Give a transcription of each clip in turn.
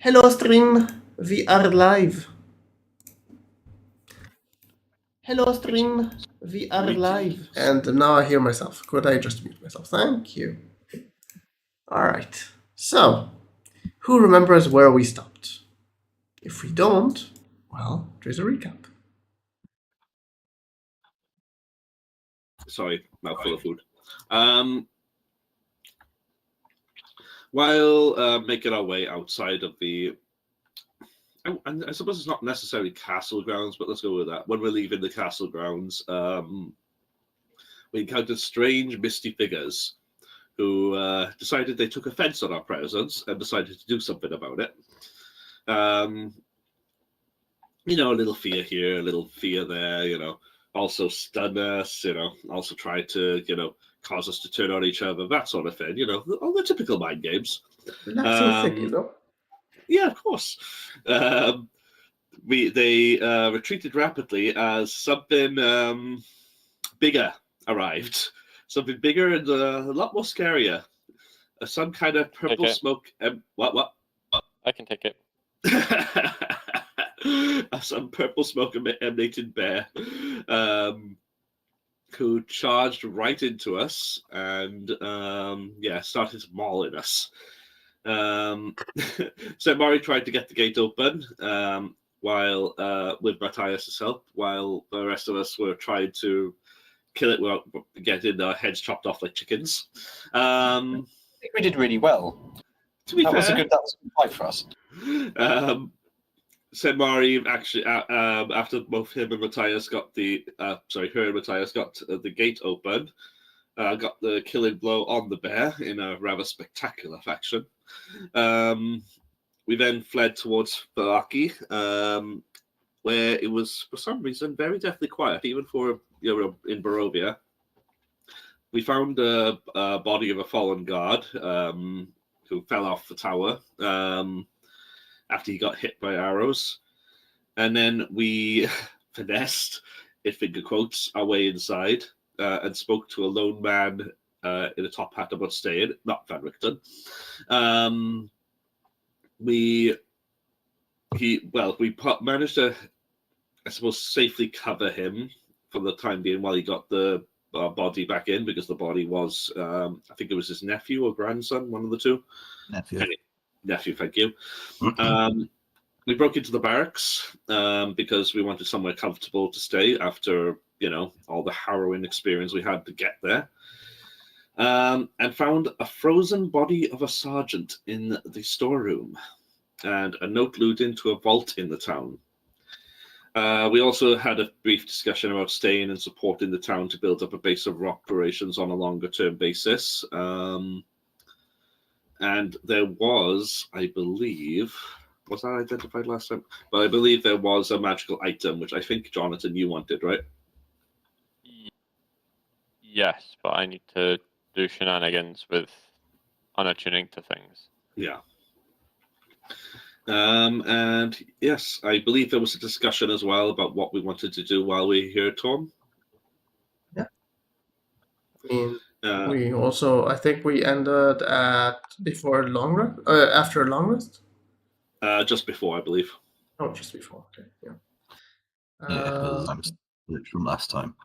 Hello, stream. We are live. Hello, stream. We are live. And now I hear myself. Could I just mute myself? Thank you. All right. So, who remembers where we stopped? If we don't, well, there's a recap. Sorry, mouthful of food. While making our way outside of the, I suppose it's not necessarily castle grounds, but let's go with that. When we're leaving the castle grounds, we encountered strange, misty figures who decided they took offense on our presence and decided to do something about it. A little fear here, a little fear there, also stun us, also try to, cause us to turn on each other, that sort of thing, all the typical mind games. Relaxing thing, you know? Yeah, of course. They retreated rapidly as something bigger arrived. Something bigger and a lot more scarier. Some kind of purple smoke. What? I can take it. Some purple smoke emanated bear who charged right into us and started mauling us. So Mari tried to get the gate open while with Matthias' help, while the rest of us were trying to kill it without getting our heads chopped off like chickens. I think we did really well. To be fair, that was a good fight for us. So Mari actually, after both him and Matthias got her and Matthias got the gate open, got the killing blow on the bear in a rather spectacular fashion. We then fled towards Thelarr, where it was for some reason very deathly quiet, even for in Barovia. We found a body of a fallen guard who fell off the tower after he got hit by arrows, and then we finessed, in finger quotes, our way inside and spoke to a lone man in a top hat about staying, not Van Richten. We managed to, I suppose, safely cover him for the time being while he got the body back in, because the body was, I think it was his nephew or grandson, one of the two. Nephew, thank you. We broke into the barracks because we wanted somewhere comfortable to stay after, all the harrowing experience we had to get there. And found a frozen body of a sergeant in the storeroom and a note glued into a vault in the town. We also had a brief discussion about staying and supporting the town to build up a base of operations on a longer-term basis. And there was, I believe, was that identified last time? But I believe there was a magical item, which I think, Jonathan, you wanted, right? Yes, but I need to do shenanigans with unattuning to things. Yeah. And yes, I believe there was a discussion as well about what we wanted to do while we were here, Tom. Yeah. We also, I think we ended at before long rest, after a long rest? Just before, I believe. Oh, just before, okay, yeah. Because I'm split from last time.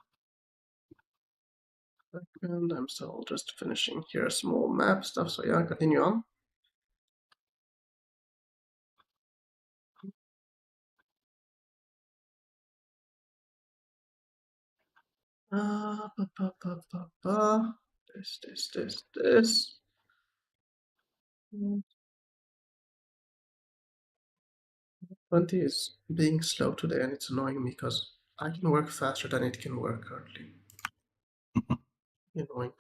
And I'm still just finishing here small map stuff, so yeah, continue on. This. 20 is being slow today, and it's annoying me because I can work faster than it can work currently. Annoying.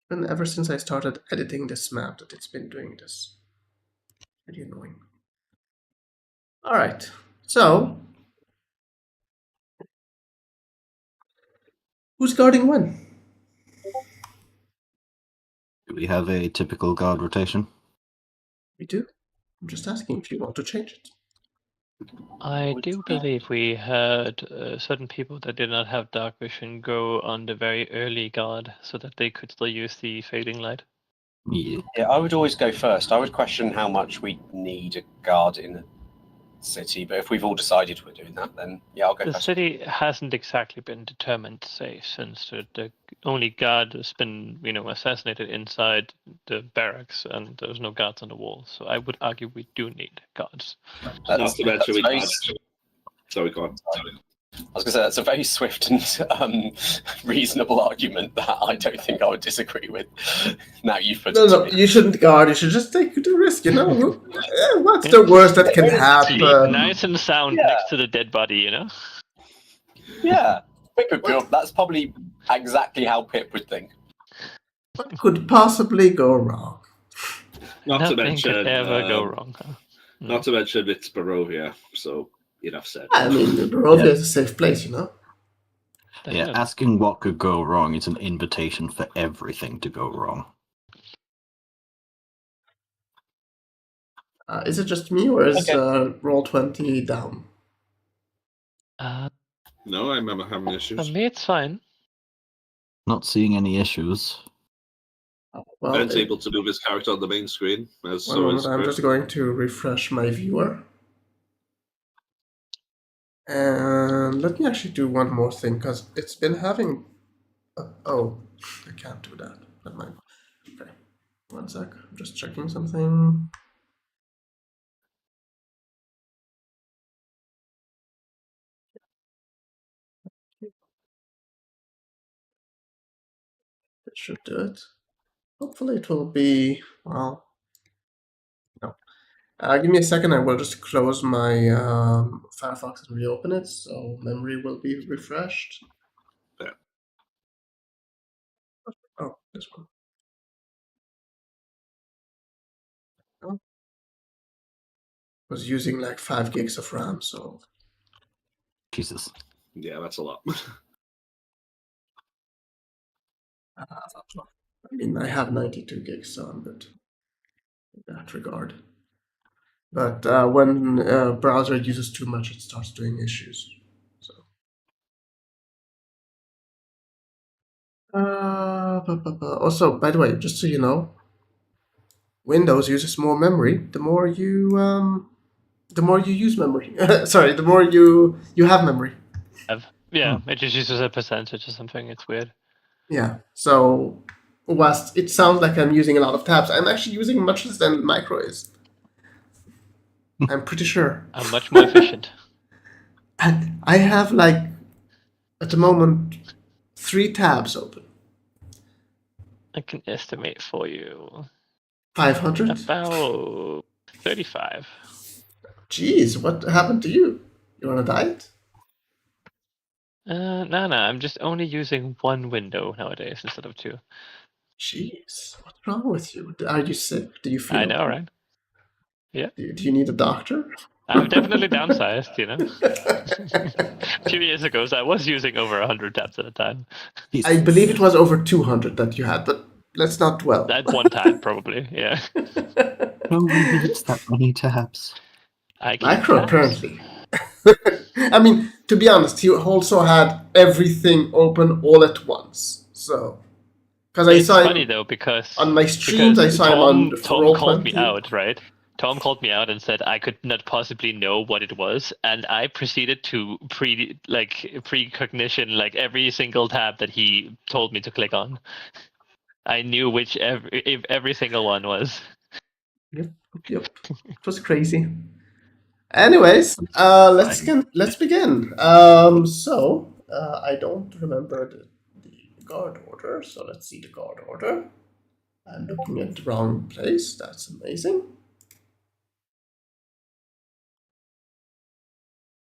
And ever since I started editing this map, that it's been doing this. Pretty annoying. All right, so who's guarding when? Do we have a typical guard rotation? We do. I'm just asking if you want to change it. I do believe we had certain people that did not have dark vision go on the very early guard so that they could still use the fading light. Yeah. Yeah, I would always go first. I would question how much we need a guard in a city, but if we've all decided we're doing that, then yeah, I'll go The first. city hasn't exactly been determined safe since the only guard has been, assassinated inside the barracks, and there's no guards on the wall. So I would argue we do need guards. Not to mention we very, can't. Sorry, go on. I was going to say that's a very swift and reasonable argument that I don't think I would disagree with. Now you've put it to me. You shouldn't guard. You should just take the risk. What's the worst that can happen? Sleep nice and sound next to the dead body. Yeah, Pip would feel that's probably exactly how Pip would think. What could possibly go wrong? Nothing could ever go wrong. Huh? Not to mention it's Barovia, so enough said. I mean, Barovia is a safe place, Yeah, asking what could go wrong is an invitation for everything to go wrong. Is it just me, or is Roll20 down? No, I remember having issues. For me, it's fine. Not seeing any issues. Well, Ben's able to move his character on the main screen. I'm just going to refresh my viewer. And let me actually do one more thing, because it's been having... oh, I can't do that. Never mind. Okay, one sec. I'm just checking something. It should do it. Hopefully it will be... well... no. Give me a second, I will just close my Firefox and reopen it, so memory will be refreshed. Yeah. Oh, this one. Oh. Was using like 5 gigs of RAM, so... Jesus. Yeah, that's a lot. I mean, I have 92 gigs, so I'm good in that regard. But when browser uses too much, it starts doing issues. So, also, by the way, just so you know, Windows uses more memory the more you use memory. Sorry, the more you have memory. Yeah, it just uses a percentage or something. It's weird. Yeah. So, whilst it sounds like I'm using a lot of tabs, I'm actually using much less than Micro is. I'm pretty sure. I'm much more efficient. And I have, like, at the moment, 3 tabs open. I can estimate for you. 500? About 35. Jeez, what happened to you? You on a diet? No, I'm just only using one window nowadays instead of 2. Jeez, what's wrong with you? Are you sick? Do you feel? I know, right? Yeah. Do you need a doctor? I've definitely downsized, A few years ago, so I was using over 100 tabs at a time. I believe it was over 200 that you had, but let's not dwell. At one time, probably, yeah. Nobody needs that many tabs. Micro, apparently. I mean, to be honest, he also had everything open all at once. So, because I saw funny though, because on my streams, I saw him on Tom called me out, right? Tom called me out and said I could not possibly know what it was, and I proceeded to precognition like every single tab that he told me to click on. I knew which every single one was. Yep. It was crazy. Anyways, let's begin. So I don't remember the guard order, so let's see the guard order. I'm looking at the wrong place. That's amazing.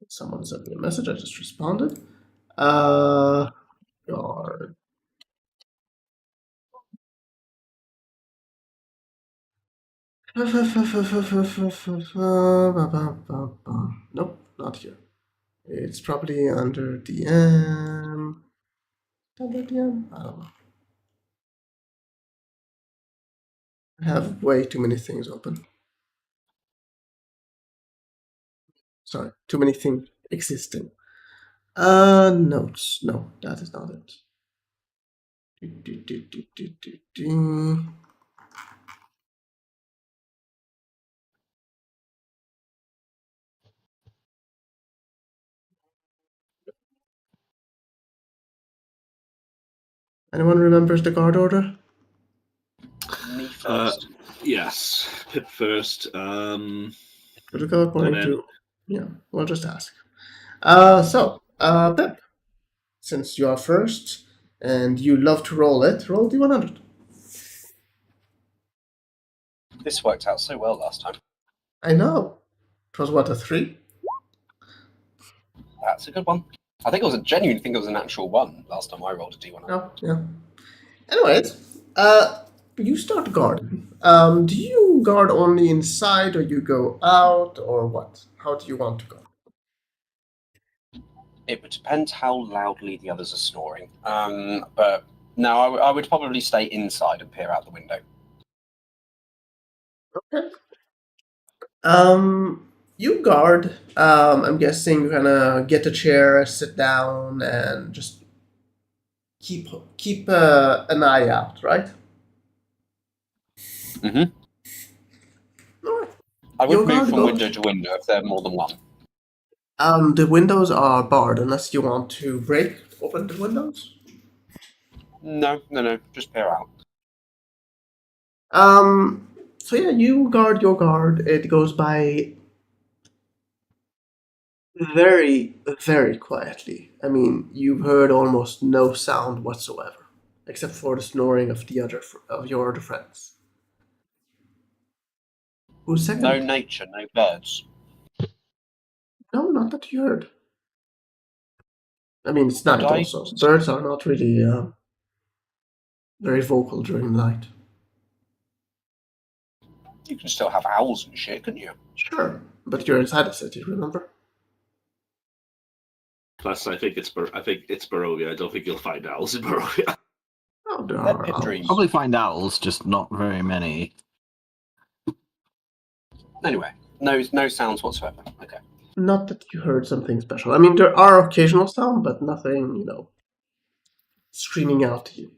Someone sent me a message. I just responded. Guard. Nope, not here. It's probably under DM. Under DM? I don't know. I have way too many things open. Sorry, too many things existing. Notes. No, that is not it. Anyone remembers the guard order? Me first. Yes, Pip first. Should we go according And then- to? Yeah, we'll just ask. Pip, since you are first and you love to roll D100. This worked out so well last time. I know. It was what, a 3? That's a good one. I think it was a genuine thing. It was an actual 1 last time I rolled a D100. Oh, yeah. Anyways, you start guarding. Do you guard only inside, or you go out, or what? How do you want to guard? It would depend how loudly the others are snoring. But no, I would probably stay inside and peer out the window. Okay. You guard. I'm guessing you're gonna get a chair, sit down, and just keep an eye out, right? Mm-hmm. All right. I would Your move guard from goes- window to window if there are more than one. The windows are barred unless you want to break open the windows. No, just peer out. So yeah, you guard your guard. It goes by very, very quietly. I mean, you've heard almost no sound whatsoever, except for the snoring of your other friends. Who's second? No nature, no birds. No, not that you heard. I mean, it's night Did I- also. Birds are not really very vocal during the night. You can still have owls and shit, couldn't you? Sure, but you're inside the city, remember? Plus, I think it's Barovia. I don't think you'll find owls in Barovia. Oh, there They're are pip owls. dreams. Probably find owls, just not very many. Anyway, no sounds whatsoever. Okay. Not that you heard something special. I mean, there are occasional sounds, but nothing, screaming out to you.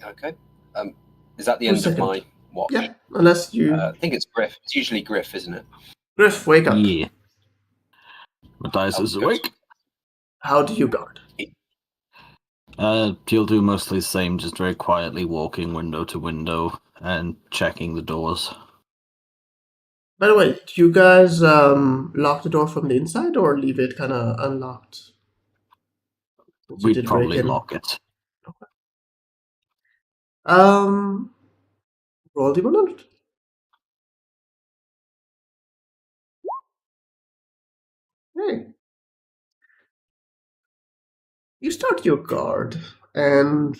Okay. Is that the Who's end of second? my watch? Yeah, unless you... I think it's Griff. It's usually Griff, isn't it? Griff, wake up. Yeah. Matthias is good. awake. How do you guard? He'll do mostly the same, just very quietly walking window to window and checking the doors. By the way, do you guys lock the door from the inside or leave it kind of unlocked? Since you We'd did break probably in. lock it. Roll D100. Hey. You start your guard, and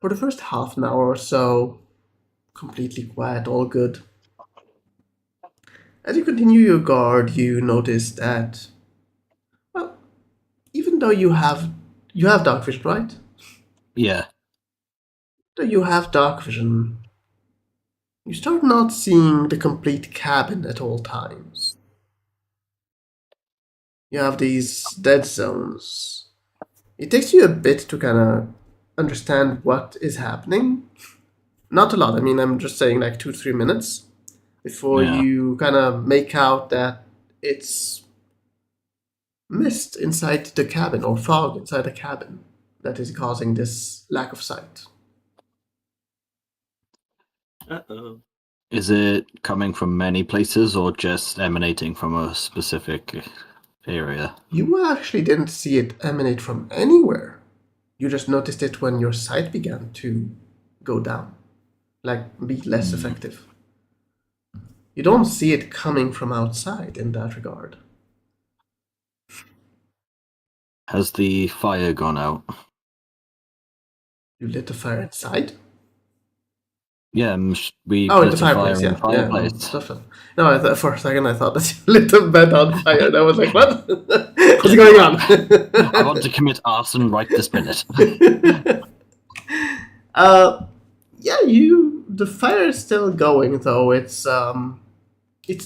for the first half an hour or so, completely quiet, all good. As you continue your guard, you notice that, well, even though you have dark vision, right? Yeah. Though you have dark vision, you start not seeing the complete cabin at all times. You have these dead zones. It takes you a bit to kind of understand what is happening. Not a lot. I mean, I'm just saying like 2-3 minutes before Yeah. you kind of make out that it's mist inside the cabin or fog inside the cabin that is causing this lack of sight. Uh-oh. Is it coming from many places or just emanating from a specific area? You actually didn't see it emanate from anywhere. You just noticed it when your sight began to go down, like be less effective. You don't see it coming from outside in that regard. Has the fire gone out? You lit the fire inside? Yeah, we Oh, in lit the a fire fireplace, in yeah. the fireplace. Definitely. No, for a second I thought that you lit the bed on fire, and I was like, what? What's going on? I want to commit arson right this minute. Yeah, the fire is still going, though it's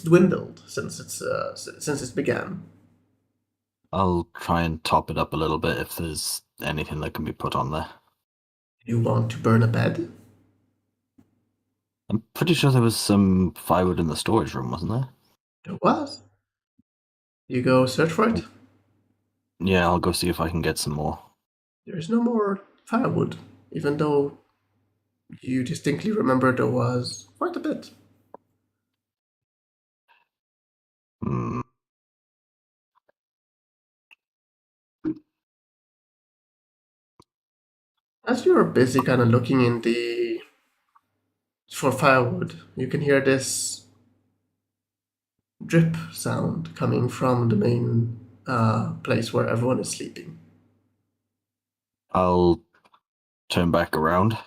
dwindled since it began. I'll try and top it up a little bit if there's anything that can be put on there. You want to burn a bed? I'm pretty sure there was some firewood in the storage room, wasn't there? There was. You go search for it? Yeah, I'll go see if I can get some more. There is no more firewood, even though you distinctly remember there was quite a bit. Hmm. As you're busy kind of looking in for firewood, you can hear this drip sound coming from the main place where everyone is sleeping. I'll turn back around.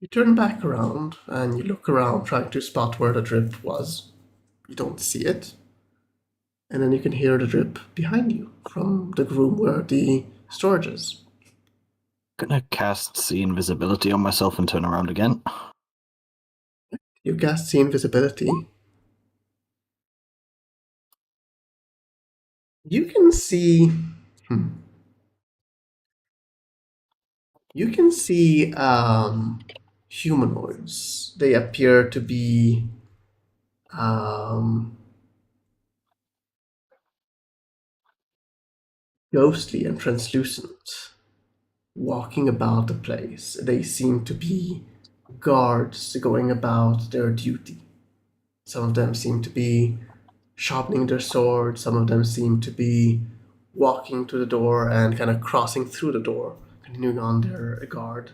You turn back around and you look around trying to spot where the drip was. You don't see it. And then you can hear the drip behind you from the room where the storage is. Gonna cast see invisibility on myself and turn around again. You cast see invisibility. You can see. You can see humanoids. They appear to be ghostly and translucent, walking about the place. They seem to be guards going about their duty. Some of them seem to be sharpening their swords, some of them seem to be walking to the door and kind of crossing through the door, continuing on their guard.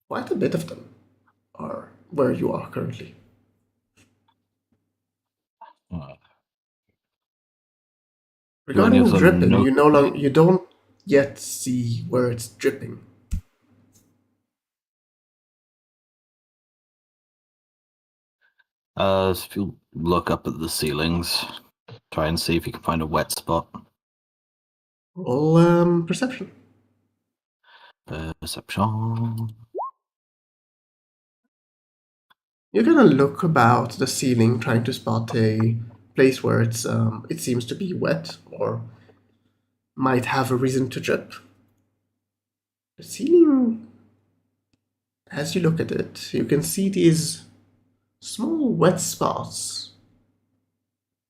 Quite a bit of them are where you are currently. Do any of Regarding them dripping, know? you don't yet see where it's dripping. If you look up at the ceilings, try and see if you can find a wet spot. Roll perception. Perception. You're gonna look about the ceiling, trying to spot a place where it seems to be wet or might have a reason to drip. The ceiling, as you look at it, you can see these small wet spots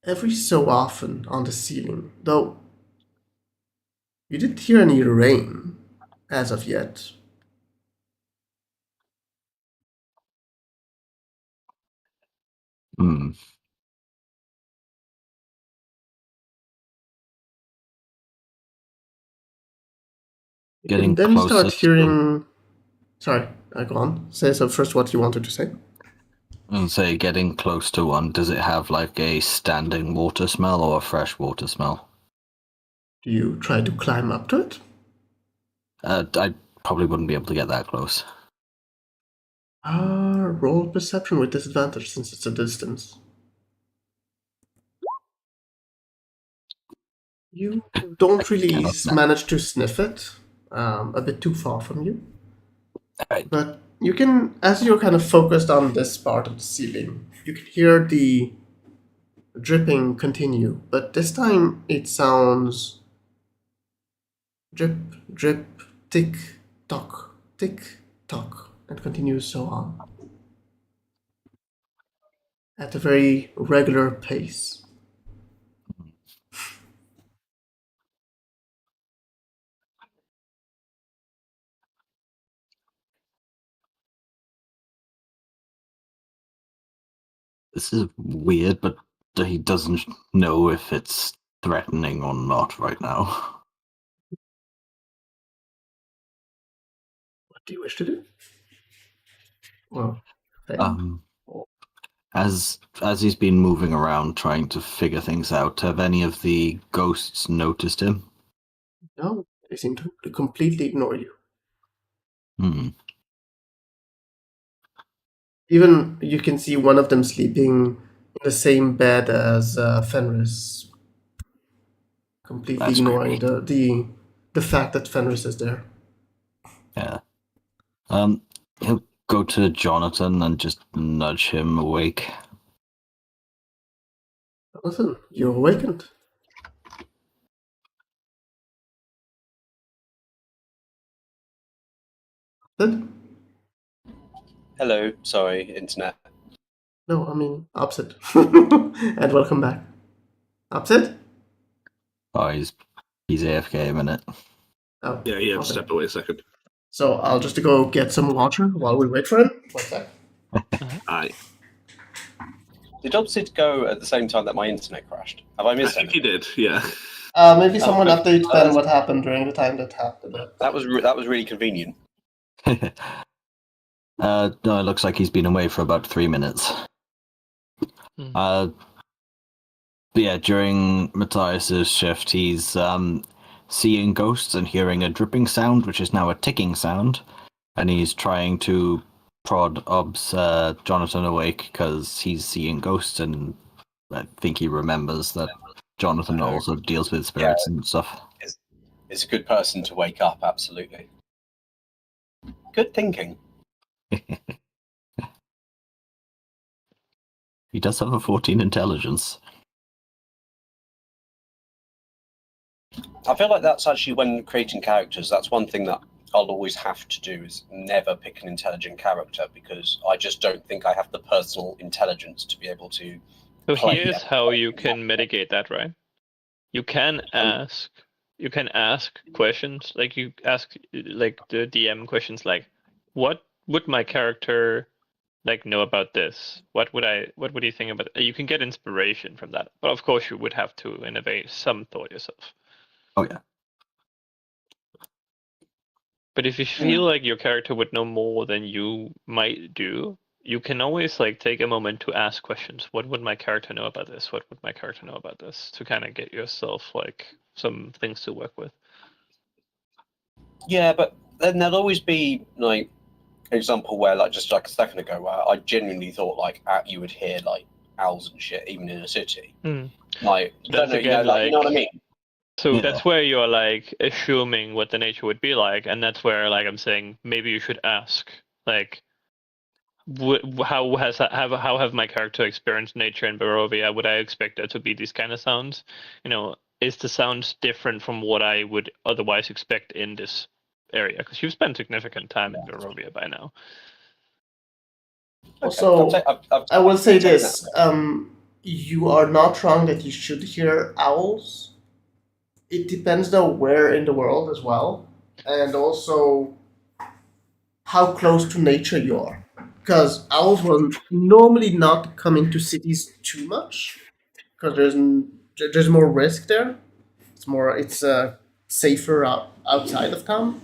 every so often on the ceiling, though you didn't hear any rain as of yet. Hmm. You Getting can then closer start hearing. Sorry, go on. Say so first what you wanted to say. and say getting close to one, does it have like a standing water smell or a fresh water smell? Do you try to climb up to it? I probably wouldn't be able to get that close. Roll perception with disadvantage since it's a distance. You don't really manage to sniff it. A bit too far from you. Right. But you can, as you're kind of focused on this part of the ceiling, you can hear the dripping continue. But this time it sounds drip, drip, tick, tock, and continues so on. At a very regular pace. This is weird, but he doesn't know if it's threatening or not right now. What do you wish to do? Well, as he's been moving around trying to figure things out, have any of the ghosts noticed him? no, they seem to completely ignore you. Even you can see one of them sleeping in the same bed as Fenris, completely That's ignoring creepy. the fact that Fenris is there. Yeah. He'll go to Jonathan and just nudge him awake. Jonathan, you're awakened. Good. Hello, sorry, internet. No, I mean opposite. And welcome back. Opposite? Oh, he's He's AFK a minute. Oh, Yeah, he had okay. stepped away a second. So I'll just go get some water while we wait for him. 1 sec. Aye. Did Obsid go at the same time that my internet crashed? Have I I missed think he anything? did, yeah. Maybe someone update Oh, Ben what happened during the time that happened. That was really convenient. No, it looks like he's been away for about 3 minutes. But yeah, during Matthias's shift, he's seeing ghosts and hearing a dripping sound, which is now a ticking sound, and he's trying to prod Jonathan awake because he's seeing ghosts, and I think he remembers that Jonathan also deals with spirits and stuff. It's a good person to wake up, absolutely. Good thinking. He does have a 14 intelligence. I feel like that's actually when creating characters, that's one thing that I'll always have to do is never pick an intelligent character because I just don't think I have the personal intelligence to be able to. So play here's it. how you can mitigate that, right? You can ask questions, like you ask like the DM questions like, what would my character like know about this? What would you think about it? You can get inspiration from that. But of course you would have to innovate some thought yourself. Oh yeah. But if you feel like your character would know more than you might do, you can always like take a moment to ask questions. What would my character know about this? What would my character know about this? To kind of get yourself like some things to work with. Yeah, but then there'll always be like an example where like just like a second ago where I genuinely thought like you would hear like owls and shit even in a city. Like That's you know what I mean? So Yeah. that's where you're like assuming what the nature would be like, and that's where like I'm saying maybe you should ask like, how have my character experienced nature in Barovia? Would I expect there to be these kind of sounds? You know, is the sounds different from what I would otherwise expect in this area? Because you've spent significant time in Barovia by now. Also, I've I will say taken this: you are not wrong that you should hear owls. It depends though where in the world as well, and also how close to nature you are. Because owls will normally not come into cities too much, because there's more risk there. It's safer outside of town.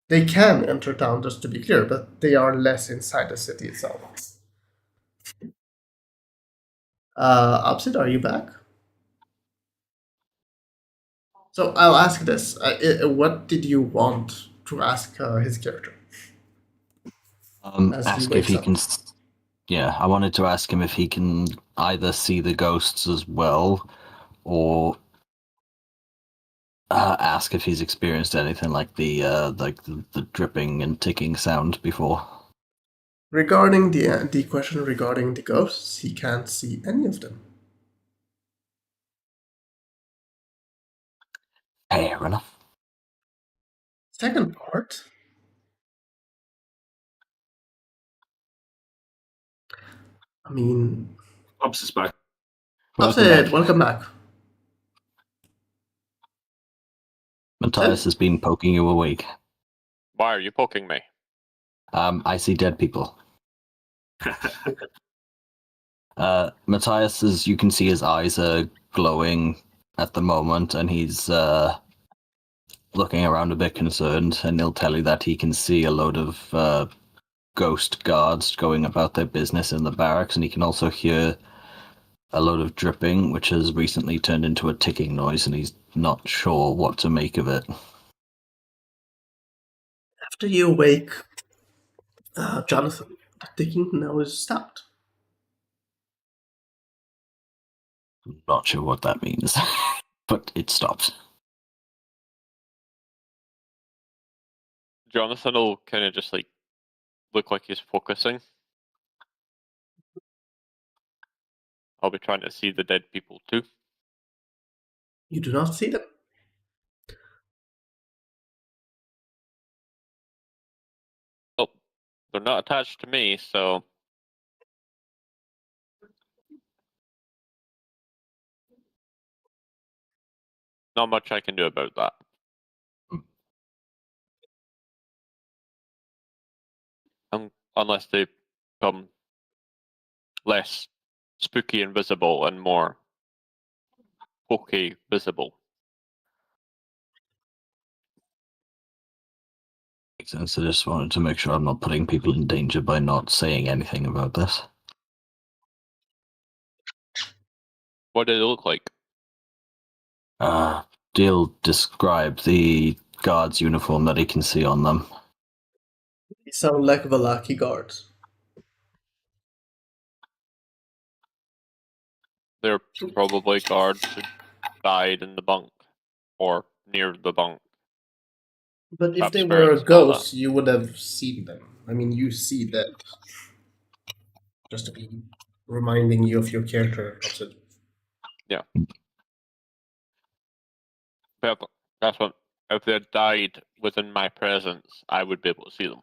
They can enter town, just to be clear, but they are less inside the city itself. Opsid, are you back? So I'll ask this: what did you want to ask his character? As he Ask if wakes he up. can. Yeah, I wanted to ask him if he can either see the ghosts as well, or ask if he's experienced anything like the dripping and ticking sound before. Regarding the question regarding the ghosts, he can't see any of them. Fair enough. Second part. I mean, Ops is back. Welcome Opsid, back. welcome back. Matthias has been poking you awake. Why are you poking me? I see dead people. Matthias, as you can see, his eyes are glowing at the moment, and he's looking around a bit concerned, and he'll tell you that he can see a load of ghost guards going about their business in the barracks, and he can also hear a load of dripping, which has recently turned into a ticking noise, and he's not sure what to make of it. After you awake, Jonathan, the ticking now is stopped. Not sure what that means, but it stops. Jonathan will kind of just like look like he's focusing. I'll be trying to see the dead people too. You do not see them. Oh, they're not attached to me, so Not much I can do about that. Unless they become less spooky and visible and more pokey visible. Makes sense. I just wanted to make sure I'm not putting people in danger by not saying anything about this. What did it look like? Dill described the guard's uniform that he can see on them. They sound like Valaki guards. They're probably guards who died in the bunk or near the bunk. But if Perhaps they spirits were and all ghosts, you would have seen them. I mean, you see them. Just to be reminding you of your character. Yeah. That's what. If they had died within my presence, I would be able to see them.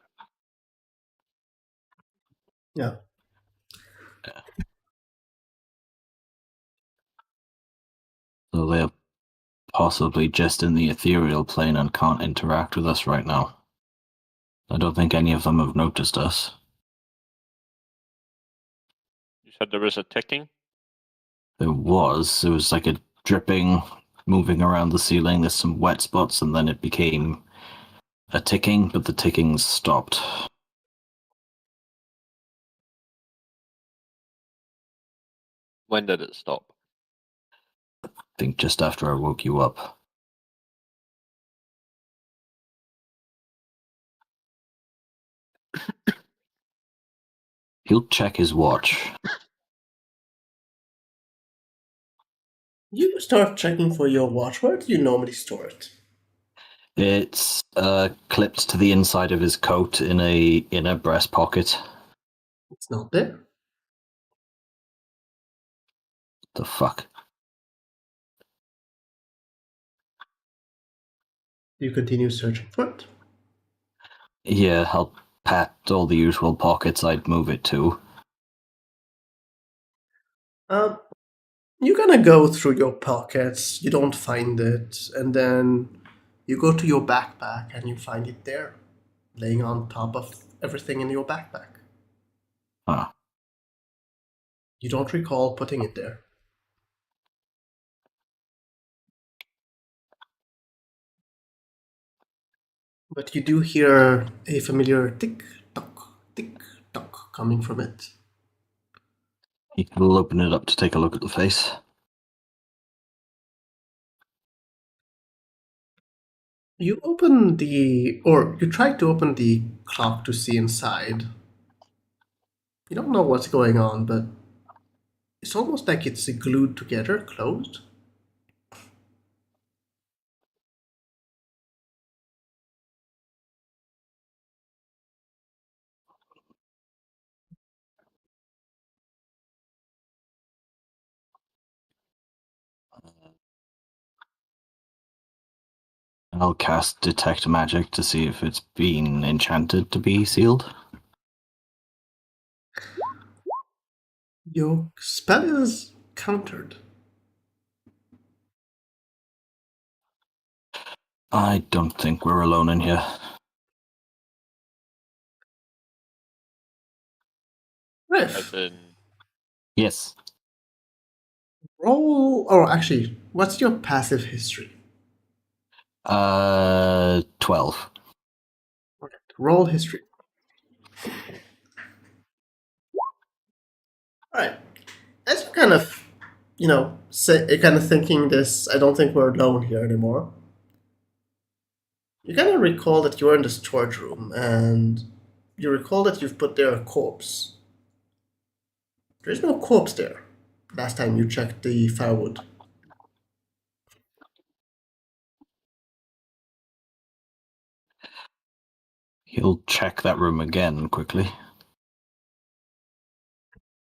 Yeah. So they're possibly just in the ethereal plane and can't interact with us right now. I don't think any of them have noticed us. You said there was a ticking? There was like a dripping, moving around the ceiling. There's some wet spots, and then it became a ticking, but the ticking stopped. When did it stop? I think just after I woke you up. He'll check his watch. You start checking for your watch. Where do you normally store it? It's clipped to the inside of his coat in a breast pocket. It's not there. The fuck? You continue searching for it. Yeah, I'll pat all the usual pockets I'd move it to. You're gonna go through your pockets, you don't find it, and then you go to your backpack and you find it there, laying on top of everything in your backpack. Huh. You don't recall putting it there. But you do hear a familiar tick-tock coming from it. He'll open it up to take a look at the face. You try to open the clock to see inside. You don't know what's going on, but it's almost like it's glued together, closed. I'll cast Detect Magic to see if it's been enchanted to be sealed. Your spell is countered. I don't think we're alone in here. Riff, Yes. roll, or actually, what's your passive history? 12. Okay, roll history. Alright. As you kind of, kind of thinking this, I don't think we're alone here anymore. You kind of recall that you're in the storage room, and you recall that you've put there a corpse. There's no corpse there. Last time you checked the firewood. He'll check that room again quickly.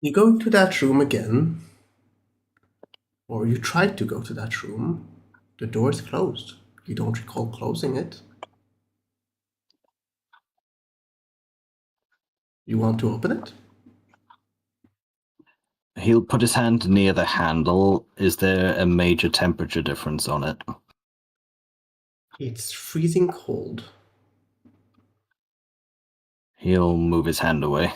You go into that room again, or you tried to go to that room. The door is closed. You don't recall closing it. You want to open it? He'll put his hand near the handle. Is there a major temperature difference on it? It's freezing cold. He'll move his hand away.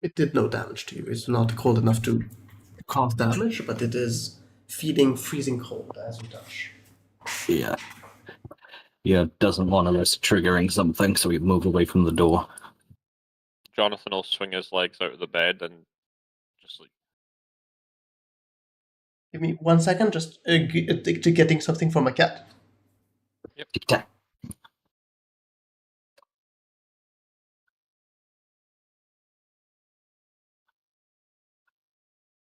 It did no damage to you. It's not cold enough to cause damage, but it is feeling freezing cold as you touch. Yeah. Yeah, doesn't want to risk triggering something, so he move away from the door. Jonathan will swing his legs out of the bed and just like Give me 1 second, just to getting something from a cat. Tic-tac.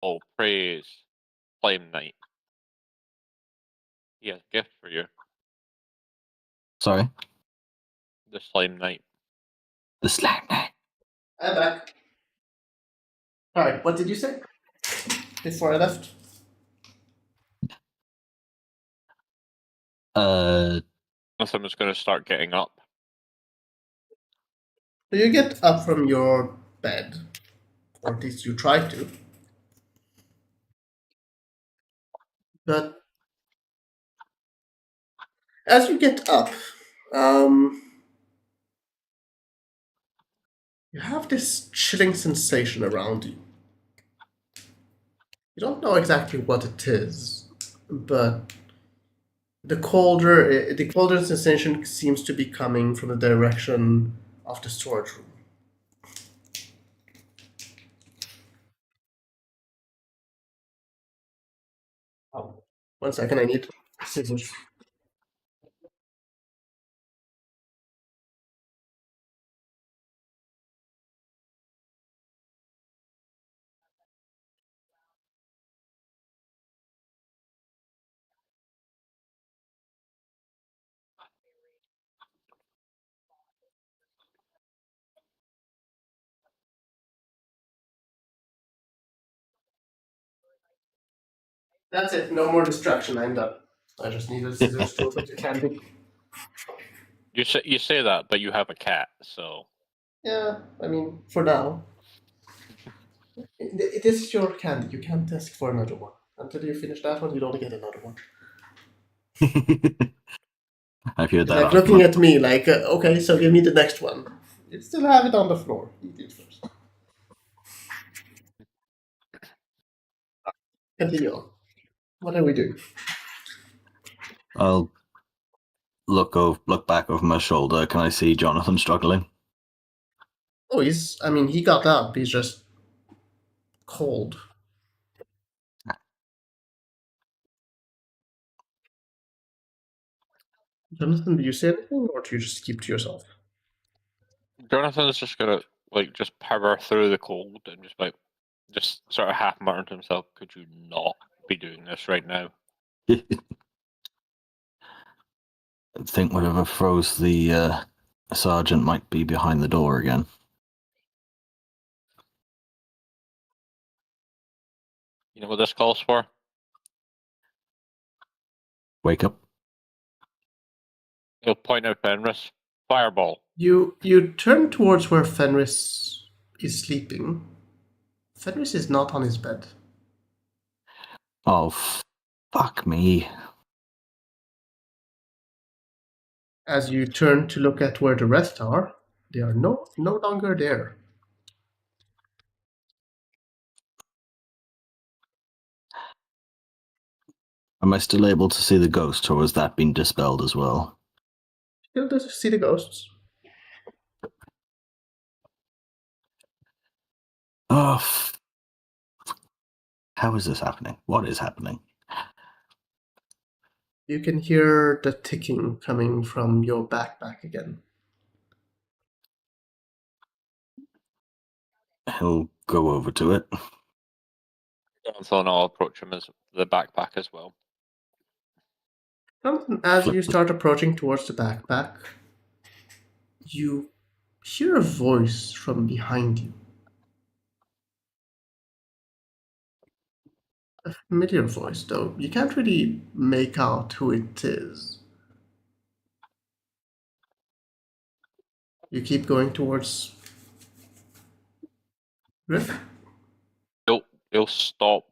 oh praise Flame Knight. He has a gift for you. Sorry? The Slime Knight. The slime knight. I'm back. Alright, what did you say? Before I left? Jonathan was going to start getting up. So you get up from your bed, or at least you try to. But as you get up, you have this chilling sensation around you. You don't know exactly what it is, but the colder sensation seems to be coming from the direction of the storage room. Oh, 1 second, I need scissors. That's it. No more distraction. I'm done. I just needed scissors to open the candy. You say that, but you have a cat, so Yeah, I mean, for now. This is your candy. You can't ask for another one. Until you finish that one, you don't get another one. I've heard It's that. like looking at me like, okay, so give me the next one. You still have it on the floor. Eat it first. Continue on. What are we doing? I'll look back over my shoulder. Can I see Jonathan struggling? Oh, he got up. He's just cold. Jonathan, do you say anything, or do you just keep to yourself? Jonathan's just gonna just power through the cold and just sort of half mutter to himself, could you not be doing this right now? I think whatever froze the sergeant might be behind the door again. You know what this calls for? Wake up. He'll point out Fenris. Fireball. You turn towards where Fenris is sleeping. Fenris is not on his bed. Oh, fuck me. As you turn to look at where the rest are, they are no longer there. Am I still able to see the ghost, or has that been dispelled as well? Still does see the ghosts. Oh, how is this happening? What is happening? You can hear the ticking coming from your backpack again. He'll go over to it. Jonathan, I'll approach him as the backpack as well. Jonathan, as you start approaching towards the backpack, you hear a voice from behind you. A familiar voice, though you can't really make out who it is. You keep going towards Griff. He'll stop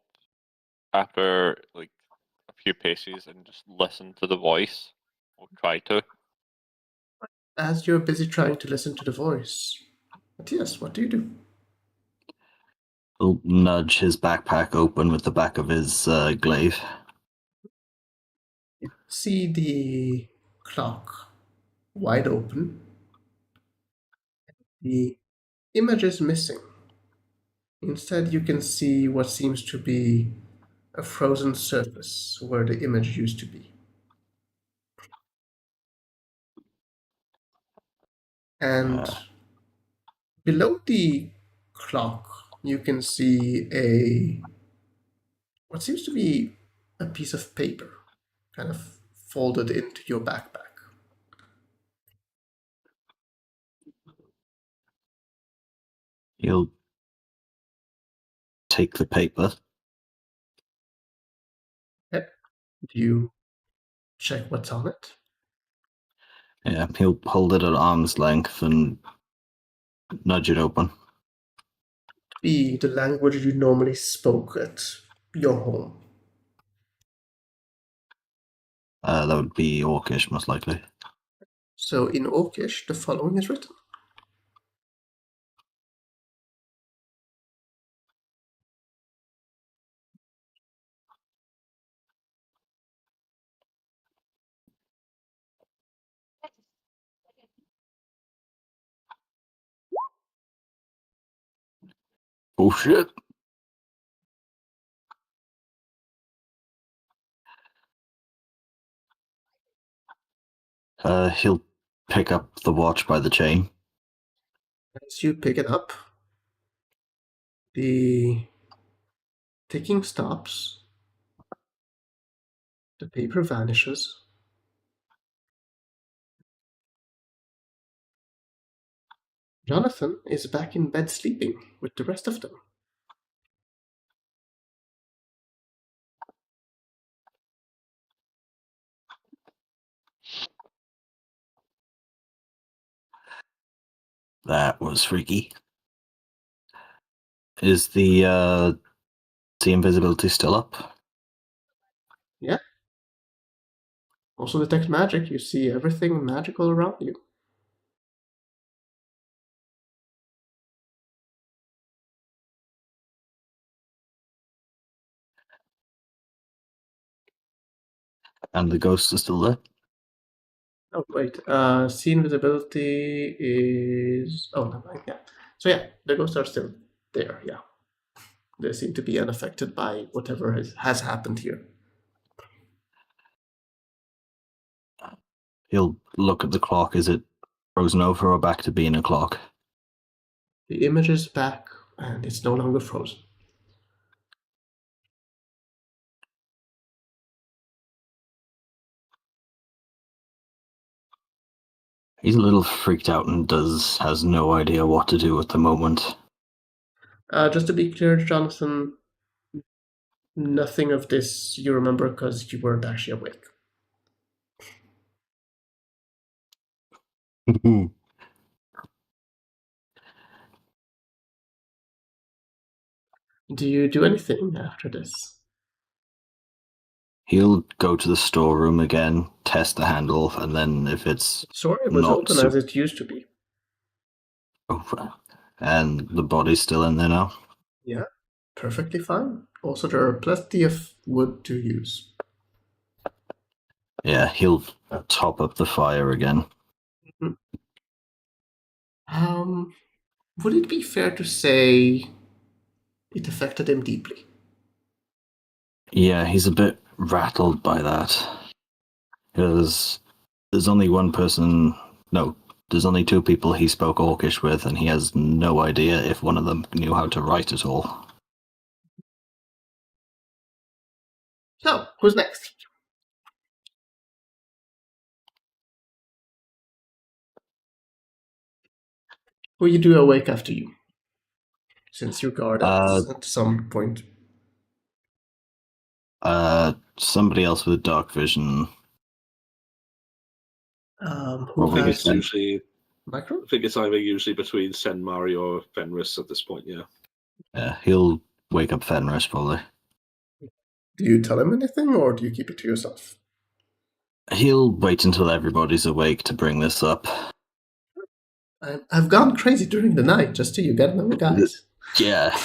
after a few paces and just listen to the voice. Or try to. As you're busy trying to listen to the voice, Matthias, what do you do? He'll nudge his backpack open with the back of his glaive. See the clock wide open. The image is missing. Instead, you can see what seems to be a frozen surface where the image used to be. And below the clock, you can see what seems to be a piece of paper kind of folded into your backpack. He'll take the paper. Okay. Do you check what's on it? Yeah, he'll hold it at arm's length and nudge it open. Be the language you normally spoke at your home. That would be Orcish, most likely. So in Orcish, the following is written. Oh shit! He'll pick up the watch by the chain. As you pick it up, the ticking stops, the paper vanishes. Jonathan is back in bed sleeping with the rest of them. That was freaky. Is the invisibility still up? Yeah. Also detect magic. You see everything magical around you. And the ghost is still there? Oh, wait. See invisibility is... Oh, never mind. Yeah. So yeah, the ghosts are still there. Yeah. They seem to be unaffected by whatever has happened here. He'll look at the clock. Is it frozen over or back to being a clock? The image is back, and it's no longer frozen. He's a little freaked out and has no idea what to do at the moment. Just to be clear, Jonathan, nothing of this you remember because you weren't actually awake. Do you do anything after this? He'll go to the storeroom again, test the handle, and then if it's Sorry, it was not open as it used to be. over, and the body's still in there now. Yeah, perfectly fine. Also, there are plenty of wood to use. Yeah, he'll top up the fire again. Would it be fair to say it affected him deeply? Yeah, he's a bit rattled by that. Because there's only one person... No, there's only two people he spoke Orcish with, and he has no idea if one of them knew how to write at all. So, who's next? Will you do awake after you? Since you guard at some point. Somebody else with dark vision. Who I think has it's usually... micro? I think it's either usually between Senmari or Fenris at this point, yeah. Yeah, he'll wake up Fenris, probably. Do you tell him anything, or do you keep it to yourself? He'll wait until everybody's awake to bring this up. I've gone crazy during the night just till you get another guys. Yeah.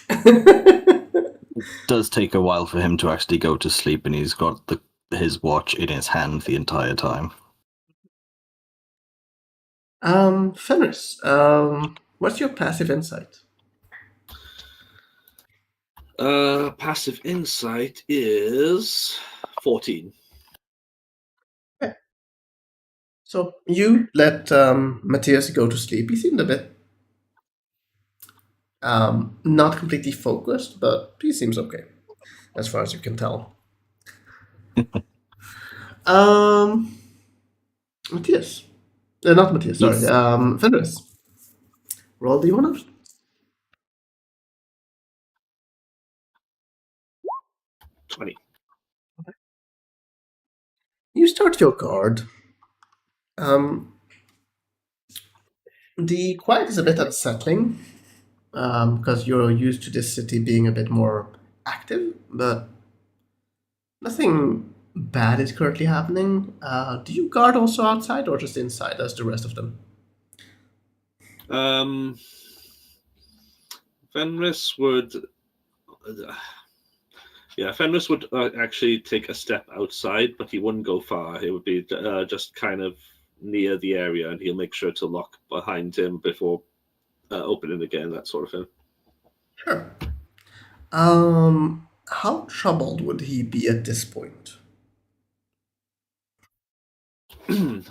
It does take a while for him to actually go to sleep, and he's got his watch in his hand the entire time. Fenris, what's your passive insight? Passive insight is 14. Okay. So you let Matthias go to sleep. He seemed a bit not completely focused, but he seems okay, as far as you can tell. Matthias. Not Matthias, sorry. Yes. Fenris. Roll D100. 20. You start your guard. The quiet is a bit unsettling, because you're used to this city being a bit more active, but nothing bad is currently happening. Do you guard also outside or just inside as the rest of them? Fenris would... Fenris would actually take a step outside, but he wouldn't go far. It would be just kind of near the area, and he'll make sure to lock behind him before opening again, that sort of thing. Sure. How troubled would he be at this point?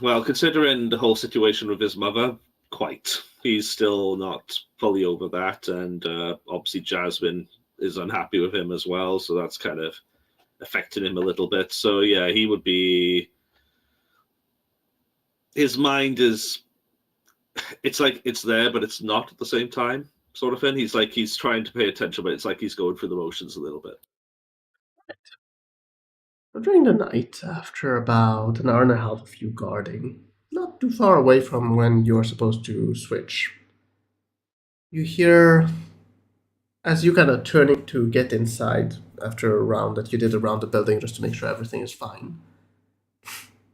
Well, considering the whole situation with his mother, quite. He's still not fully over that, and obviously Jasmine is unhappy with him as well, so that's kind of affecting him a little bit. So yeah, he would be... His mind is... It's like it's there, but it's not at the same time, sort of thing. He's trying to pay attention, but it's like he's going through the motions a little bit. So during the night, after about an hour and a half of you guarding, not too far away from when you're supposed to switch, you hear, as you kind of turning to get inside after a round that you did around the building just to make sure everything is fine,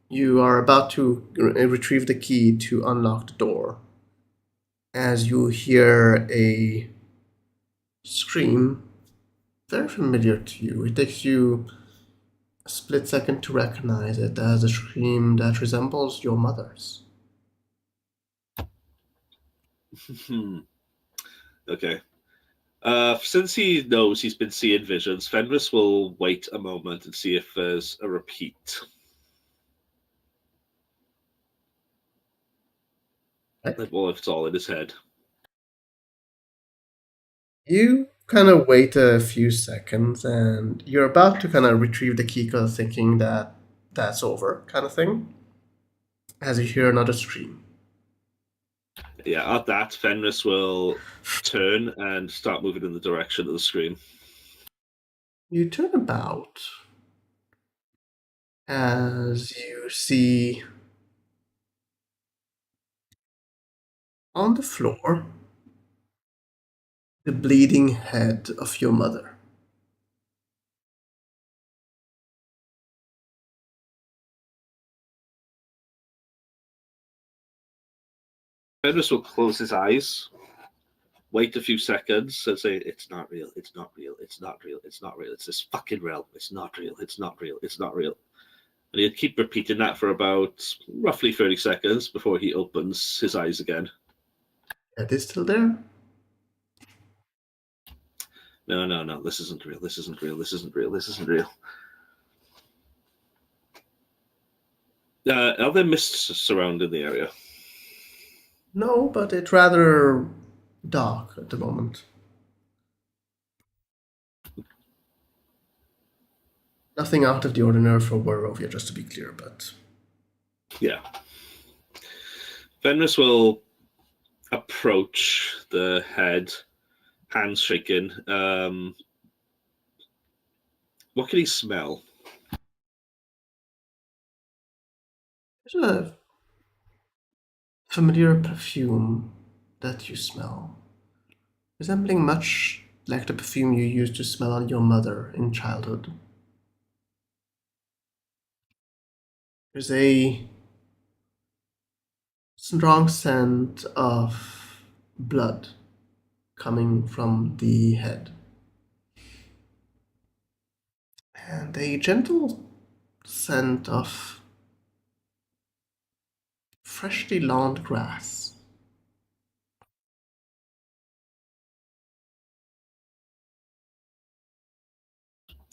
you are about to retrieve the key to unlock the door as you hear a scream very familiar to you. It takes you a split second to recognize it as a scream that resembles your mother's. Okay. Since he knows he's been seeing visions, Fenris will wait a moment and see if there's a repeat. Well, if it's all in his head. You kind of wait a few seconds and you're about to kind of retrieve the key because thinking that that's over, kind of thing, as you hear another scream. Yeah, at that, Fenris will turn and start moving in the direction of the scream. You turn about as you see on the floor the bleeding head of your mother. Fenris will close his eyes, wait a few seconds, and say, "It's not real. It's not real. It's not real. It's not real. It's this fucking realm. It's not real. It's not real. It's not real." And he'll keep repeating that for about roughly 30 seconds before he opens his eyes again. Head is still there? No. This isn't real. This isn't real. This isn't real. This isn't real. Are there mists surrounding the area? No, but it's rather dark at the moment. Nothing out of the ordinary for Barovia, just to be clear, but... Yeah. Fenris will approach the head, hands shaking. What can he smell? There's a familiar perfume that you smell, resembling much like the perfume you used to smell on your mother in childhood. There's a strong scent of blood coming from the head. And a gentle scent of freshly lawned grass.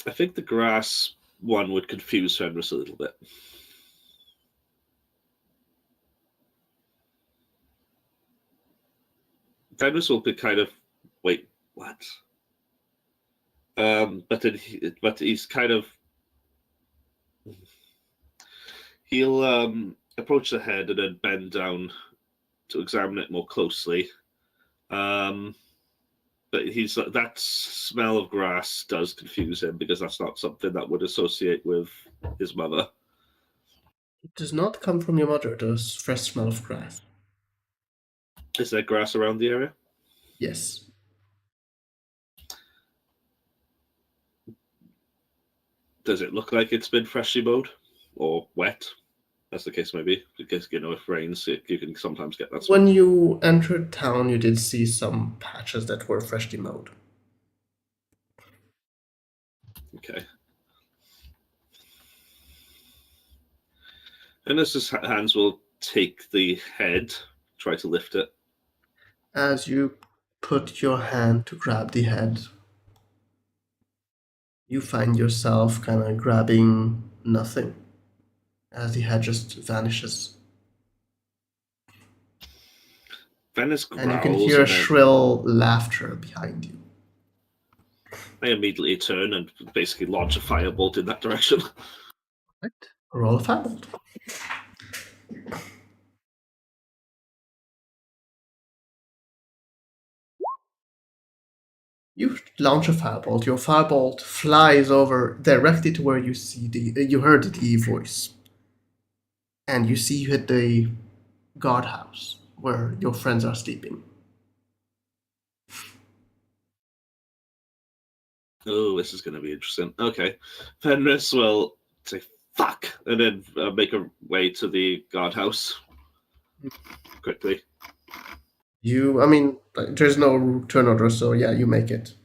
I think the grass one would confuse Fenris a little bit. Fenris will be kind of, wait, what? But he's kind of, he'll approach the head and then bend down to examine it more closely. But that smell of grass does confuse him because that's not something that would associate with his mother. It does not come from your mother, the fresh smell of grass. Is there grass around the area? Yes. Does it look like it's been freshly mowed or wet? As the case may be, because if it rains, you can sometimes get that smell. When you entered town, you did see some patches that were freshly mowed. Okay. And as his hands will take the head, try to lift it. As you put your hand to grab the head, you find yourself kind of grabbing nothing as the head just vanishes. Venice growls, and you can hear shrill laughter behind you. I immediately turn and basically launch a firebolt in that direction. Right. Roll a firebolt. You launch a firebolt. Your firebolt flies over directly to where you see you heard the voice. And you see you hit the guardhouse where your friends are sleeping. Oh, this is going to be interesting. Okay. Fenris will say, fuck, and then make a way to the guardhouse quickly. There's no turn order, so yeah, you make it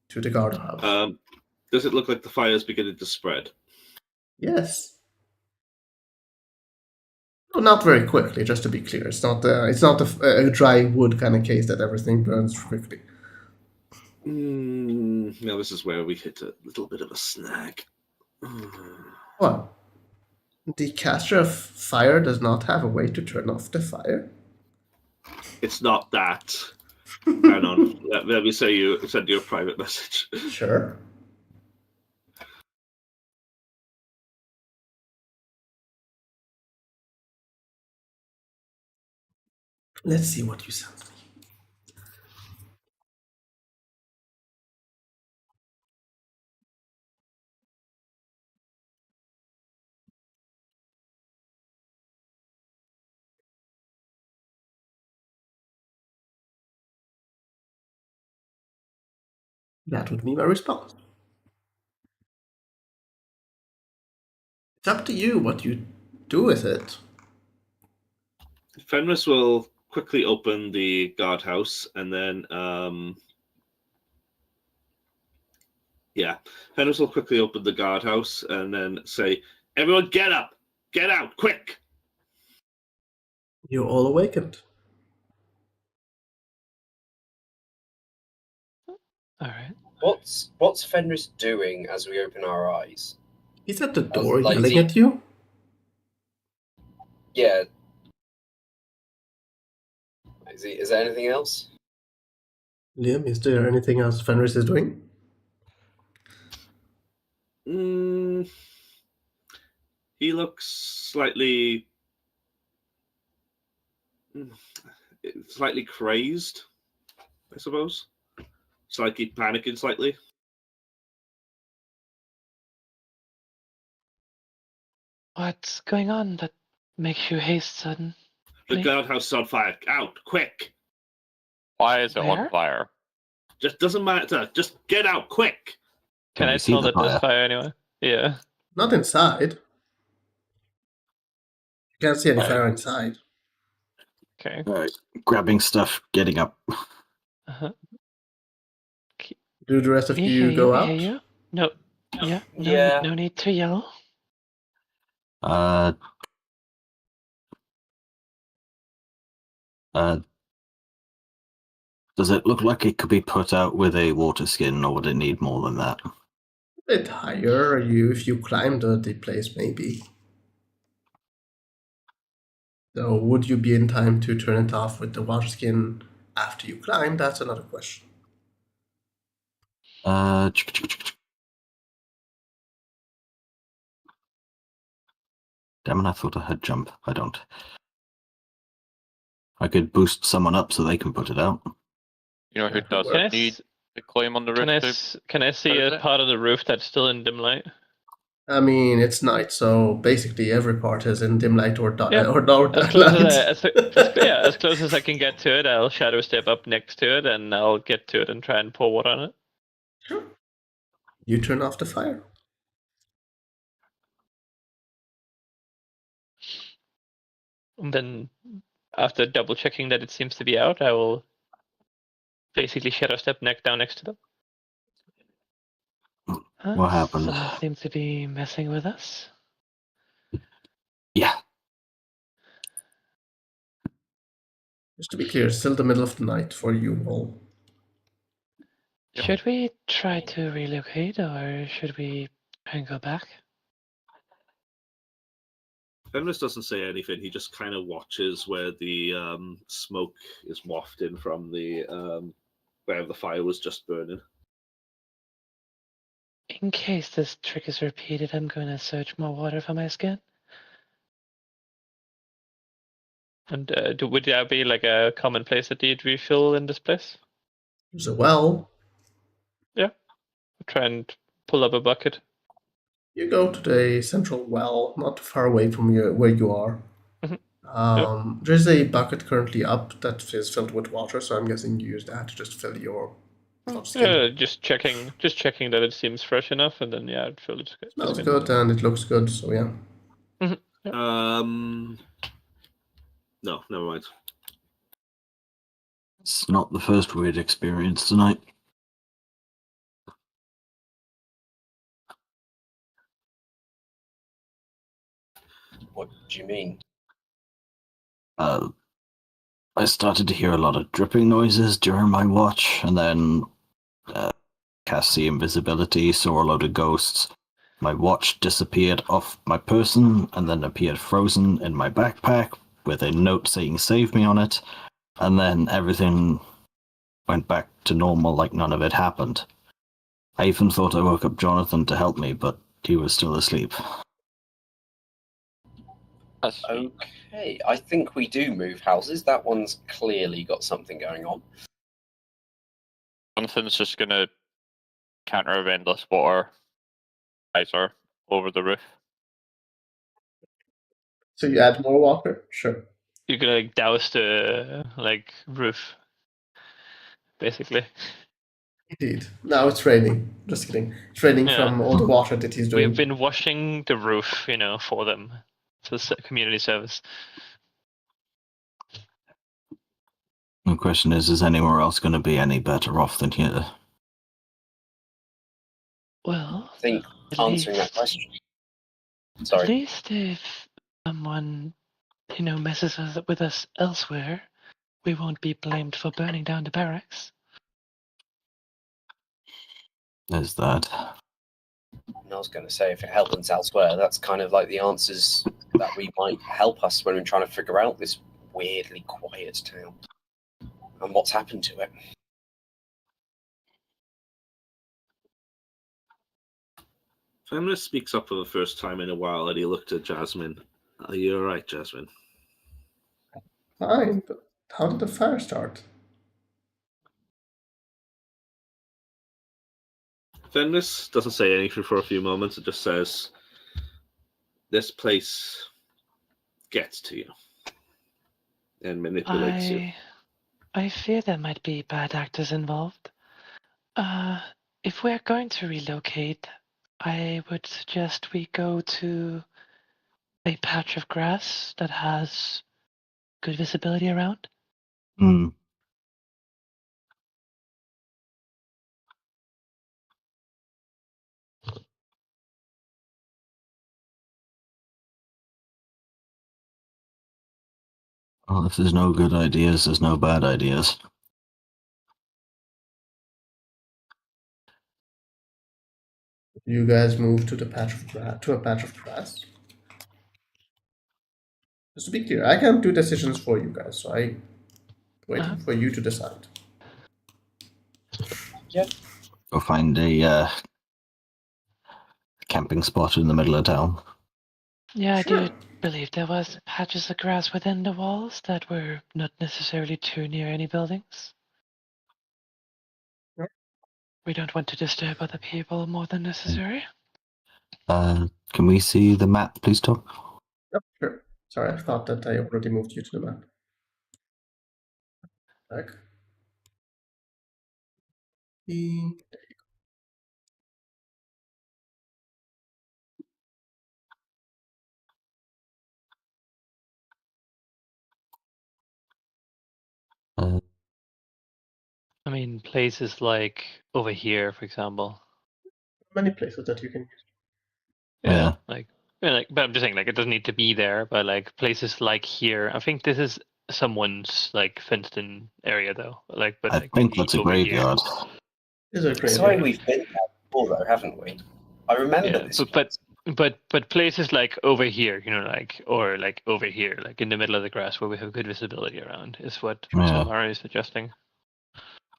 to the guardhouse. Does it look like the fire is beginning to spread? Yes. Well, not very quickly, just to be clear. It's not a dry wood kind of case that everything burns quickly. Now this is where we hit a little bit of a snag. What? The caster of fire does not have a way to turn off the fire? It's not that. Hang on. Let me send you a private message. Sure. Let's see what you sent me. That would be my response. It's up to you what you do with it. Fenris will quickly open the guardhouse and then Fenris will quickly open the guardhouse and then say, everyone get up! Get out, quick! You're all awakened. All right. What's Fenris doing as we open our eyes? He's at the door Like, yelling at you. Yeah. Is there anything else? Liam, is there anything else Fenris is doing? He looks slightly crazed, I suppose. Slightly panicking slightly. What's going on that makes you haste sudden? The guardhouse is on fire. Out, quick! Why is it Where? on fire? Just doesn't matter. Just get out, quick! Can Have I you seen tell the that there's fire? fire anyway? Yeah. Not inside. You can't see any Alright. fire inside. Okay. Grabbing stuff, getting up. Uh-huh. Do the rest of We you hear go we out? hear you. No. Yeah. No. Yeah. No need to yell. Uh, does it look like it could be put out with a water skin, or would it need more than that? A bit higher. If you climb the place, maybe. So would you be in time to turn it off with the water skin after you climb? That's another question. Damn it, I thought I had jump. I don't. I could boost someone up so they can put it out. You know who That would doesn't work. need to climb on the roof? Can I see What is a it? part of the roof that's still in dim light? I mean, it's night, so basically every part is in dim light or dark Yeah. or dark As close light. as close as I can get to it, I'll shadow step up next to it, and I'll get to it and try and pour water on it. Sure. You turn off the fire. And then, after double checking that it seems to be out, I will basically shadow step down next to them. What happened? Someone seems to be messing with us. Yeah. Just to be clear, it's still the middle of the night for you all. Yep. Should we try to relocate, or should we try and go back? Fenris doesn't say anything. He just kind of watches where the smoke is wafting from the where the fire was just burning. In case this trick is repeated, I'm going to search more water for my skin. And would that be like a common place that you'd refill in this place? There's a well. Yeah. Try and pull up a bucket. You go to the central well, not far away from where you are. Mhm. There's a bucket currently up that is filled with water, so I'm guessing you use that to just fill your skin. Yeah, just checking that it seems fresh enough, and then I'd fill it. Smells good and it looks good, so yeah. No, never mind. It's not the first weird experience tonight. What do you mean? I started to hear a lot of dripping noises during my watch, and then cast the invisibility, saw a load of ghosts. My watch disappeared off my person, and then appeared frozen in my backpack with a note saying "save me" on it, and then everything went back to normal like none of it happened. I even thought I woke up Jonathan to help me, but he was still asleep. Okay, I think we do move houses. That one's clearly got something going on. Jonathan's just gonna counter a endless water geyser over the roof. So you add more water? Sure. You're gonna like douse the roof, basically. Indeed. Now it's raining. Just kidding. It's raining from all the water that he's doing. We've been washing the roof, for them, for community service. The question is anywhere else going to be any better off than here? Well, I think at answering that least, question. at Sorry. least if someone, messes with us elsewhere, we won't be blamed for burning down the barracks. There's that. And I was going to say, if it happens elsewhere, that's kind of like the answers that we might help us when we're trying to figure out this weirdly quiet town and what's happened to it. Fenris speaks up for the first time in a while, and he looked at Jasmine. Are you alright, Jasmine? Fine, but how did the fire start? Fenris doesn't say anything for a few moments. It just says, this place gets to you and manipulates you. I fear there might be bad actors involved. If we're going to relocate, I would suggest we go to a patch of grass that has good visibility around? Hmm. Well, if there's no good ideas, there's no bad ideas. You guys move to a patch of grass. Just to be clear, I can't do decisions for you guys, so I'm waiting for you to decide. Yeah. Go find a camping spot in the middle of town. Yeah, Sure. I do believe there was patches of grass within the walls that were not necessarily too near any buildings. Yep. We don't want to disturb other people more than necessary. Can we see the map, please, Tom? Yep, sure. Sorry, I thought that I already moved you to the map. Back. I mean, places like over here, for example. Many places that you can use. Yeah. But I'm just saying, like, it doesn't need to be there. But like places like here, I think this is someone's like fenced-in area, though. Like, but I like think maybe that's a over graveyard. Is a great Sorry, area. we've been there before, though, haven't we? I remember Yeah, this. but places like over here, like or like over here, like in the middle of the grass where we have good visibility around, is what Yeah. Thelarr is suggesting.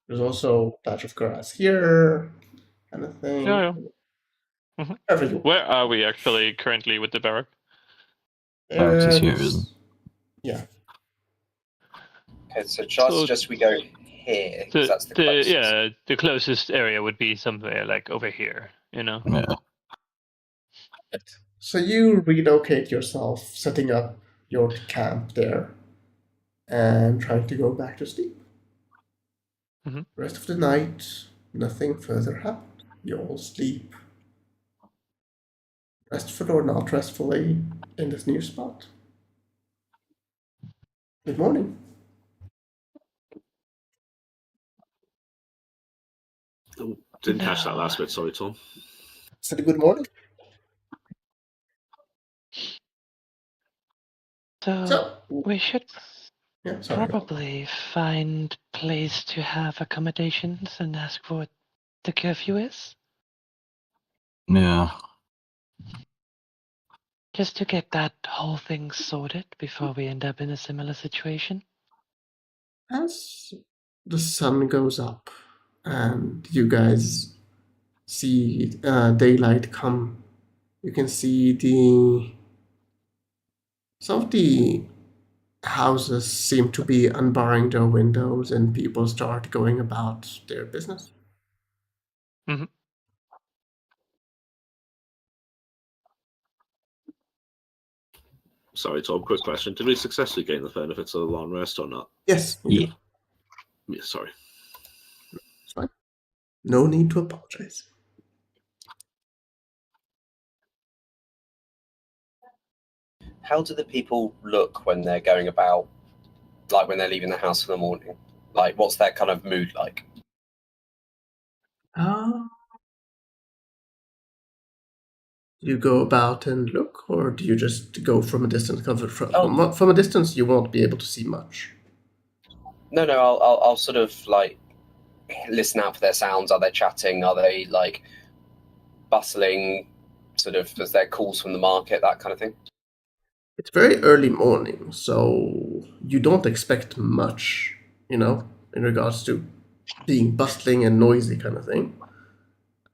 There's also a patch of grass here, kind of thing. Yeah. Mm-hmm. Everywhere. Where are we actually currently with the barrack? Barracks is here, isn't Yeah. Okay, so Charles So suggests we go here, because that's the closest. the closest area would be somewhere like over here, Yeah. So you relocate yourself, setting up your camp there, and trying to go back to sleep. Mhm. Rest of the night, nothing further happened. You all sleep, restful or not restfully, in this new spot. Good morning. Oh, didn't catch that No. last bit. Sorry, Tom. Said good morning. So So, we should yeah, sorry. probably find place to have accommodations and ask what the curfew is, Yeah. just to get that whole thing sorted before we end up in a similar situation. As the sun goes up and you guys see daylight come, you can see some of the houses seem to be unbarring their windows and people start going about their business. Mm-hmm. Sorry, Tom. Quick question: did we successfully gain the benefits of the long rest or not? Yes, you do. Yeah, sorry. It's fine. No need to apologize. How do the people look when they're going about, like when they're leaving the house in the morning? Like, what's their kind of mood like? Do you go about and look, or do you just go from a distance? Because Oh. from a distance, you won't be able to see much. No, I'll sort of like listen out for their sounds. Are they chatting? Are they like bustling? Sort of as their calls from the market, that kind of thing. It's very early morning, so you don't expect much, in regards to being bustling and noisy kind of thing.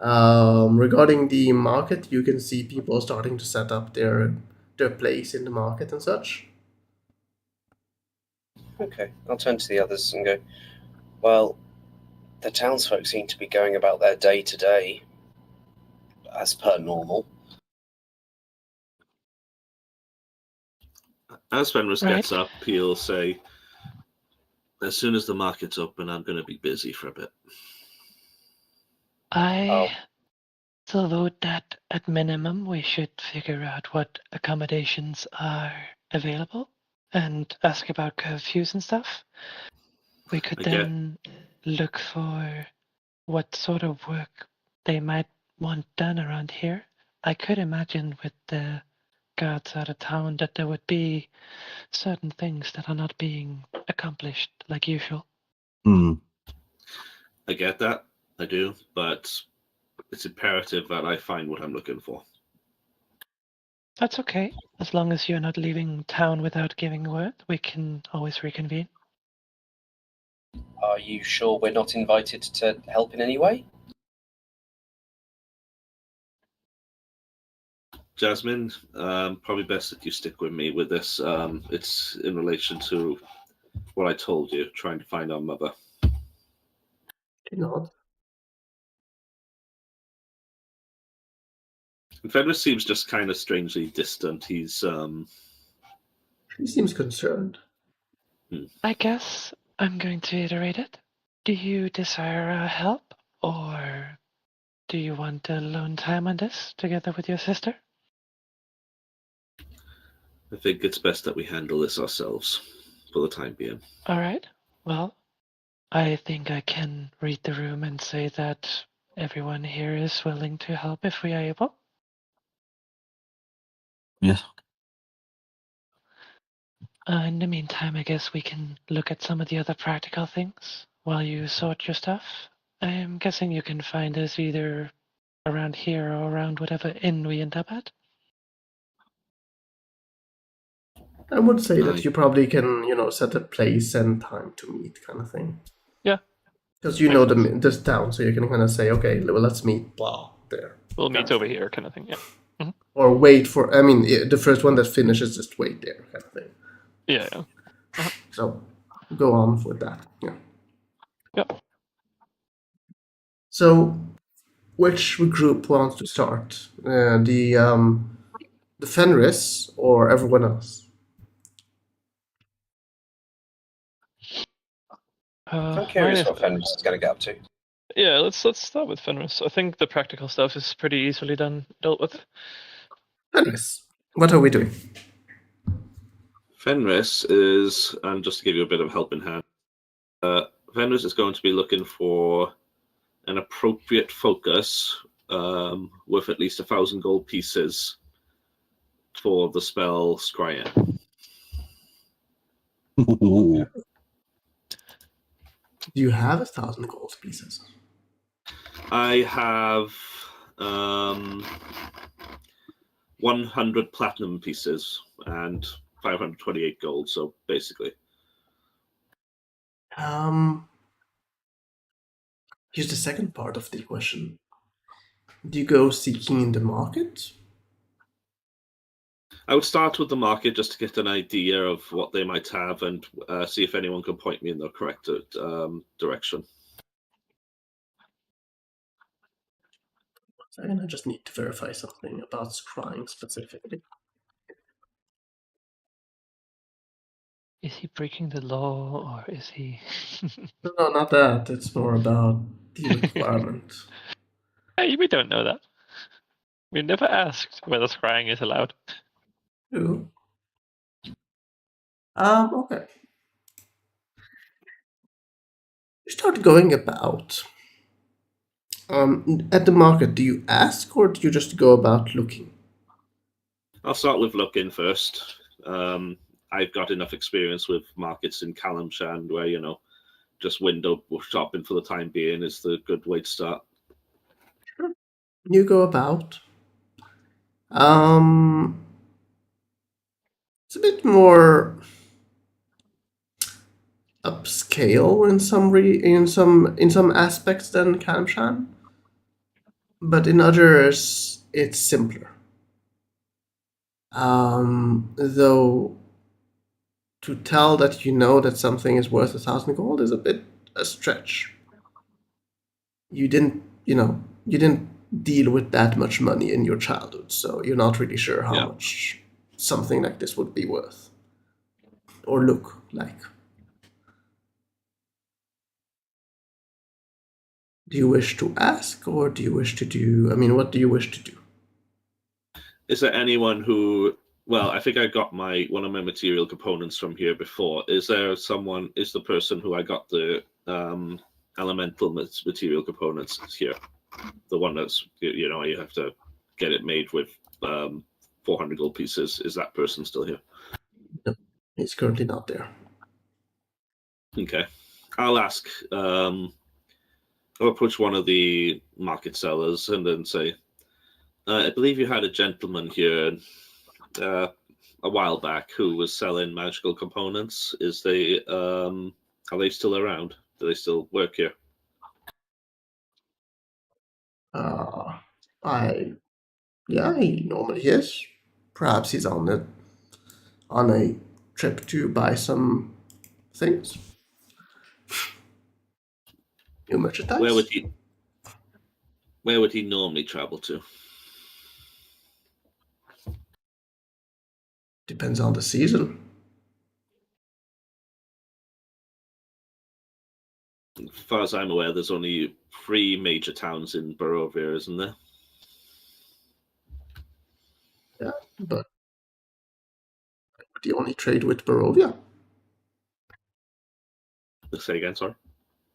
Regarding the market, you can see people starting to set up their place in the market and such. Okay, I'll turn to the others and go, well, the townsfolk seem to be going about their day to day as per normal. As Fenris Right. gets up, he'll say, as soon as the market's open, I'm going to be busy for a bit. So council vote that at minimum we should figure out what accommodations are available and ask about curfews and stuff. We could Okay. then look for what sort of work they might want done around here. I could imagine with the guards out of town that there would be certain things that are not being accomplished like usual. I get that, I do, but it's imperative that I find what I'm looking for. That's okay. As long as you're not leaving town without giving word, we can always reconvene. Are you sure we're not invited to help in any way? Jasmine, probably best that you stick with me with this. It's in relation to what I told you, trying to find our mother. Not. And Fenris seems just kind of strangely distant. He seems concerned. I guess I'm going to iterate it. Do you desire our help, or do you want alone time on this together with your sister? I think it's best that we handle this ourselves for the time being. All right. Well, I think I can read the room and say that everyone here is willing to help if we are able. Yes. In the meantime, I guess we can look at some of the other practical things while you sort your stuff. I'm guessing you can find us either around here or around whatever inn we end up at. I would say that you probably can, set a place and time to meet, kind of thing. Yeah. Because you know this town, so you can kind of say, okay, well, let's meet, blah, there. We'll meet over here, kind of thing. Yeah. Mm-hmm. Or wait for. The first one that finishes, just wait there, kind of thing. Yeah. Uh-huh. So, go on with that. Yeah. Yep. So, which group wants to start? The Fenris or everyone else? I'm curious what Fenris is going to get up to. Yeah, let's start with Fenris. I think the practical stuff is pretty easily dealt with. Fenris, what are we doing? Fenris is, and just to give you a bit of help in hand, Fenris is going to be looking for an appropriate focus with at least 1,000 gold pieces for the spell Scryan. Do you have 1,000 gold pieces? I have 100 platinum pieces and 528 gold, so basically. Here's the second part of the question. Do you go seeking in the market? I would start with the market just to get an idea of what they might have and see if anyone can point me in the correct direction. Second, I just need to verify something about scrying specifically. Is he breaking the law, or is he... No, not that. It's more about the requirement. Hey, we don't know that. We never asked whether scrying is allowed. Ooh. Okay. You start going about. At the market, do you ask or do you just go about looking? I'll start with looking first. I've got enough experience with markets in Kalamshan where, just window shopping for the time being is the good way to start. Sure. You go about. It's a bit more upscale in some aspects than Kalamshan, but in others it's simpler. Though to tell that you know that something is worth 1,000 gold is a bit a stretch. You didn't deal with that much money in your childhood, so you're not really sure how much something like this would be worth or look like. Do you wish to ask, or do you wish to do... I mean, what do you wish to do? Is there anyone who... Well, I think I got one of my material components from here before. Is the person who I got the elemental material components here? The one that's, you have to get it made with 400 gold pieces. Is that person still here? No, he's currently not there. Okay. I'll ask. I'll approach one of the market sellers and then say, I believe you had a gentleman here a while back who was selling magical components. Are they still around? Do they still work here? Yeah, he normally is. Perhaps he's on a trip to buy some things. New merchandise. Where would he normally travel to? Depends on the season. As far as I'm aware, there's only 3 major towns in Barovia, isn't there? Yeah, but would you only trade with Barovia? Say again, sorry.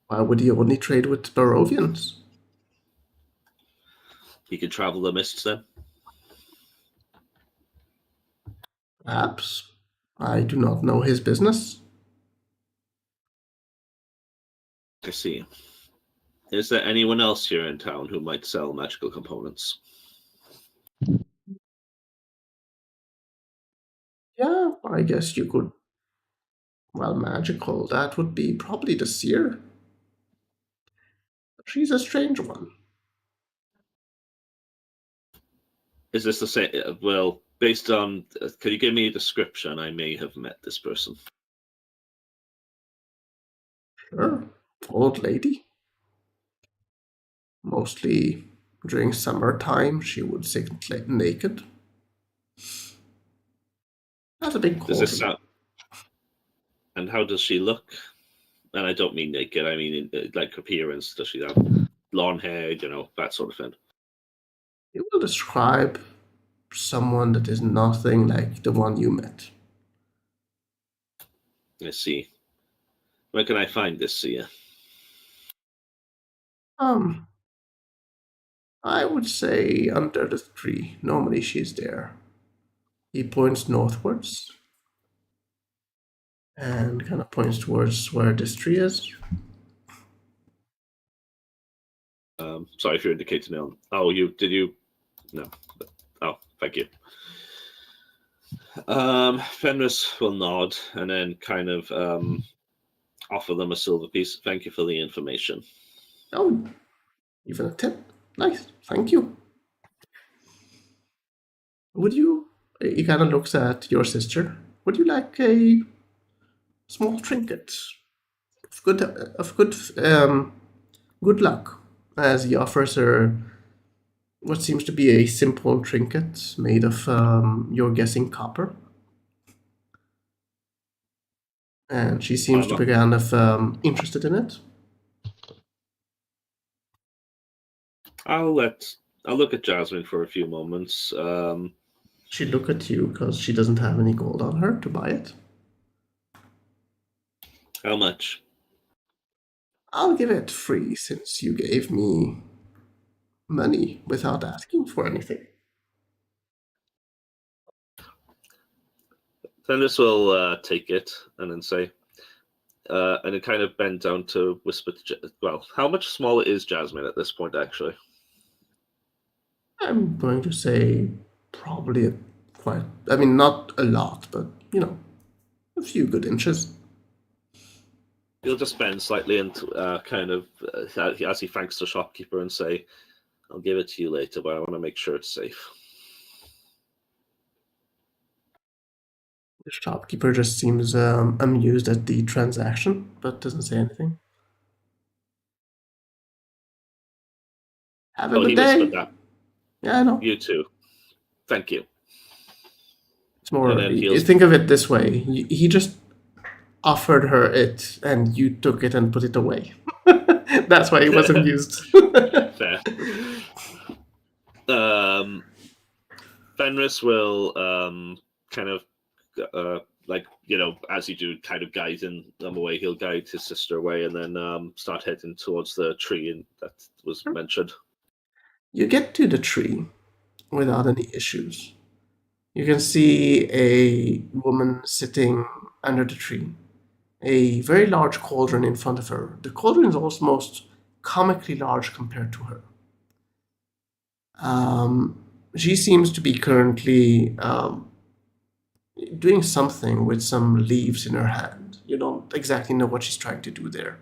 Why would you only trade with Barovians? He could travel the mists then? Perhaps. I do not know his business. I see. Is there anyone else here in town who might sell magical components? Yeah, I guess you could. Well, magical, that would be probably the seer. She's a strange one. Is this the same? Well, based on... Could you give me a description? I may have met this person. Sure. Old lady. Mostly during summertime, she would sit naked. That's a big Does this cauldron. sound... And how does she look? And I don't mean naked, I mean like appearance. Does she have blonde hair, that sort of thing? You will describe someone that is nothing like the one you met. I see. Where can I find this seer? I would say under the tree. Normally she's there. He points northwards and kind of points towards where this tree is. Sorry if you're indicating it. Oh, did you? No. Oh, thank you. Fenris will nod and then kind of offer them a silver piece. Thank you for the information. Oh, even a tip. Nice, thank you. Would you... He kind of looks at your sister. Would you like a small trinket of good luck? As he offers her what seems to be a simple trinket made of, you're guessing, copper. And she seems to be kind of interested in it. I'll look at Jasmine for a few moments. She look at you because she doesn't have any gold on her to buy it. How much? I'll give it free since you gave me money without asking for anything. Then this will take it and then say, and it kind of bend down to whisper to well, how much smaller is Jasmine at this point, actually? I'm going to say probably quite, I mean, not a lot, but, a few good inches. He'll just bend slightly and kind of, as he thanks the shopkeeper and say, I'll give it to you later, but I want to make sure it's safe. The shopkeeper just seems amused at the transaction, but doesn't say anything. Have a good day. That. Yeah, I know. You too. Thank you. It's more, think of it this way. He just offered her it, and you took it and put it away. That's why it wasn't used. Fair. Fenris will kind of as you do, kind of guiding them away. He'll guide his sister away, and then start heading towards the tree that was mentioned. You get to the tree without any issues. You can see a woman sitting under the tree, a very large cauldron in front of her. The cauldron is almost comically large compared to her. She seems to be currently doing something with some leaves in her hand. You don't exactly know what she's trying to do there.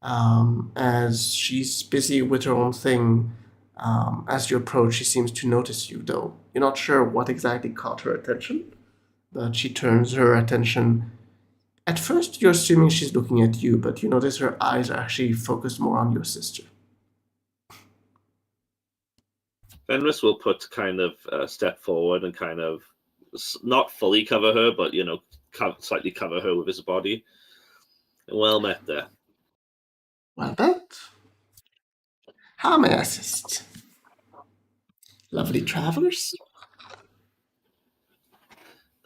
As she's busy with her own thing, as you approach, she seems to notice you, though. You're not sure what exactly caught her attention, but she turns her attention. At first, you're assuming she's looking at you, but you notice her eyes are actually focused more on your sister. Fenris will put kind of a step forward and kind of not fully cover her, but slightly cover her with his body. Well met there. Well met. How may I assist? Lovely travelers.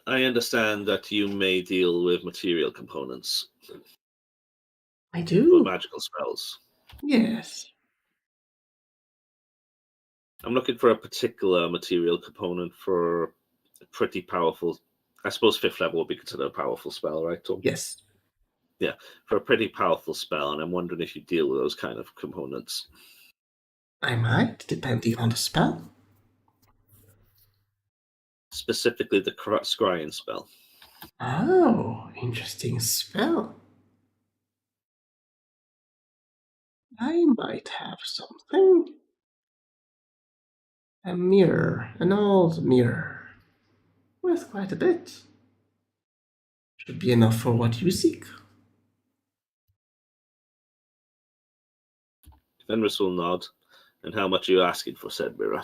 I understand that you may deal with material components. I do. For magical spells. Yes. I'm looking for a particular material component for a pretty powerful. I suppose 5th level would be considered a powerful spell, right, Tom? Yes. Yeah, for a pretty powerful spell, and I'm wondering if you deal with those kind of components. I might, depending on the spell. Specifically the scrying spell. Oh, interesting spell. I might have something. A mirror, an old mirror. Worth quite a bit. Should be enough for what you seek. Fenris will nod. And how much are you asking for said mirror?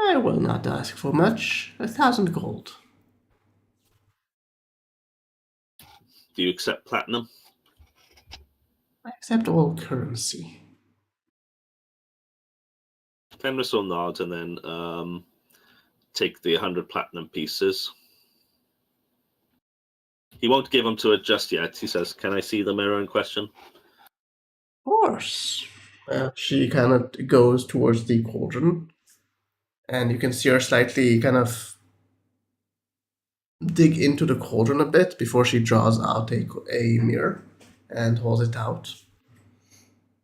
I will not ask for much. 1,000 gold. Do you accept platinum? I accept all currency. Fenris will nod and then take the 100 platinum pieces. He won't give them to her just yet. He says, "Can I see the mirror in question?" Of course. She kind of goes towards the cauldron, and you can see her slightly kind of dig into the cauldron a bit before she draws out a mirror and holds it out.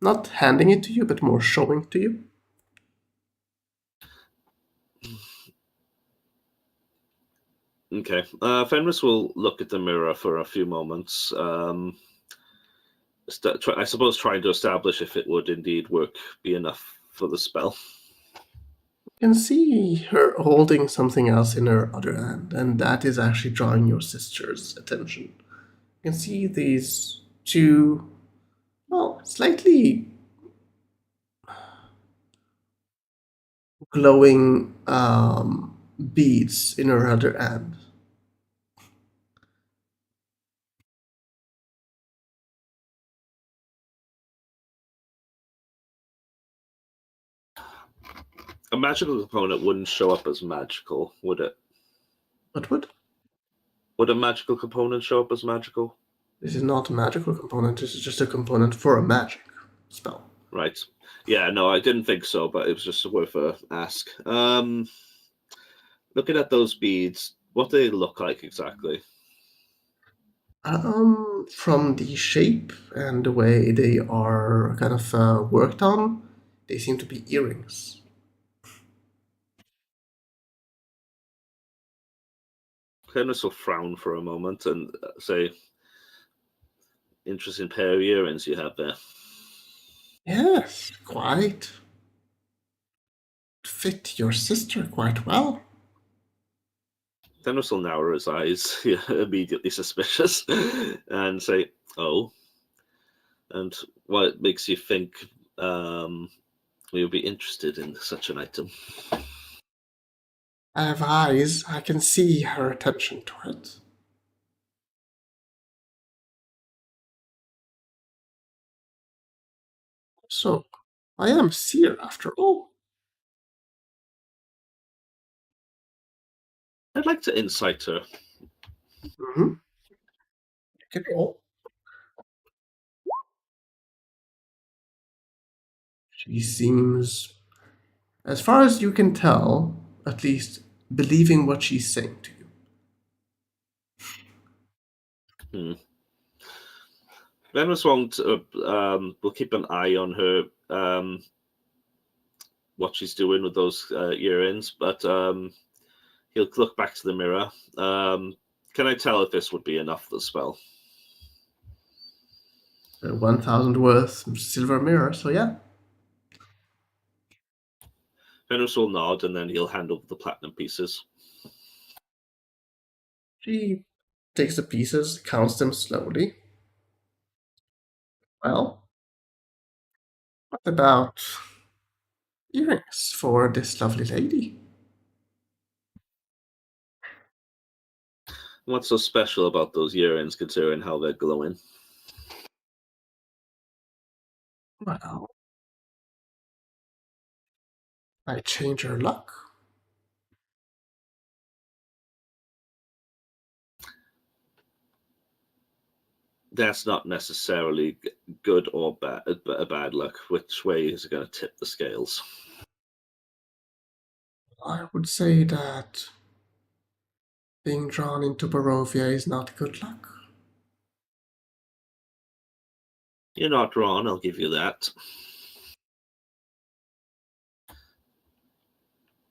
Not handing it to you, but more showing to you. Okay. Fenris will look at the mirror for a few moments. I suppose trying to establish if it would indeed be enough for the spell. You can see her holding something else in her other hand, and that is actually drawing your sister's attention. You can see these two, well, slightly glowing beads in her other hand. A magical component wouldn't show up as magical, would it? What would? Would a magical component show up as magical? This is not a magical component, this is just a component for a magic spell. Right. Yeah, no, I didn't think so, but it was just worth a ask. Looking at those beads, what do they look like exactly? From the shape and the way they are kind of worked on, they seem to be earrings. Fenris will frown for a moment and say, "Interesting pair of earrings you have there." Yes, quite. Fit your sister quite well. Fenris will narrow his eyes, immediately suspicious, and say, "Oh, and what makes you think we would be interested in such an item?" I have eyes, I can see her attention to it. So, I am seer after all. I'd like to insight her. Mm-hmm. Get roll. She seems, as far as you can tell, at least believing what she's saying to you. Venus won't. We'll keep an eye on her. What she's doing with those earrings, but he'll look back to the mirror. Can I tell if this would be enough for the spell? 1,000 worth silver mirror, so yeah. Venus will nod, and then he'll hand over the platinum pieces. She takes the pieces, counts them slowly. Well, what about earrings for this lovely lady? What's so special about those earrings, considering how they're glowing? Well, I change her luck. That's not necessarily good or bad luck. Which way is it going to tip the scales? I would say that being drawn into Barovia is not good luck. You're not wrong, I'll give you that.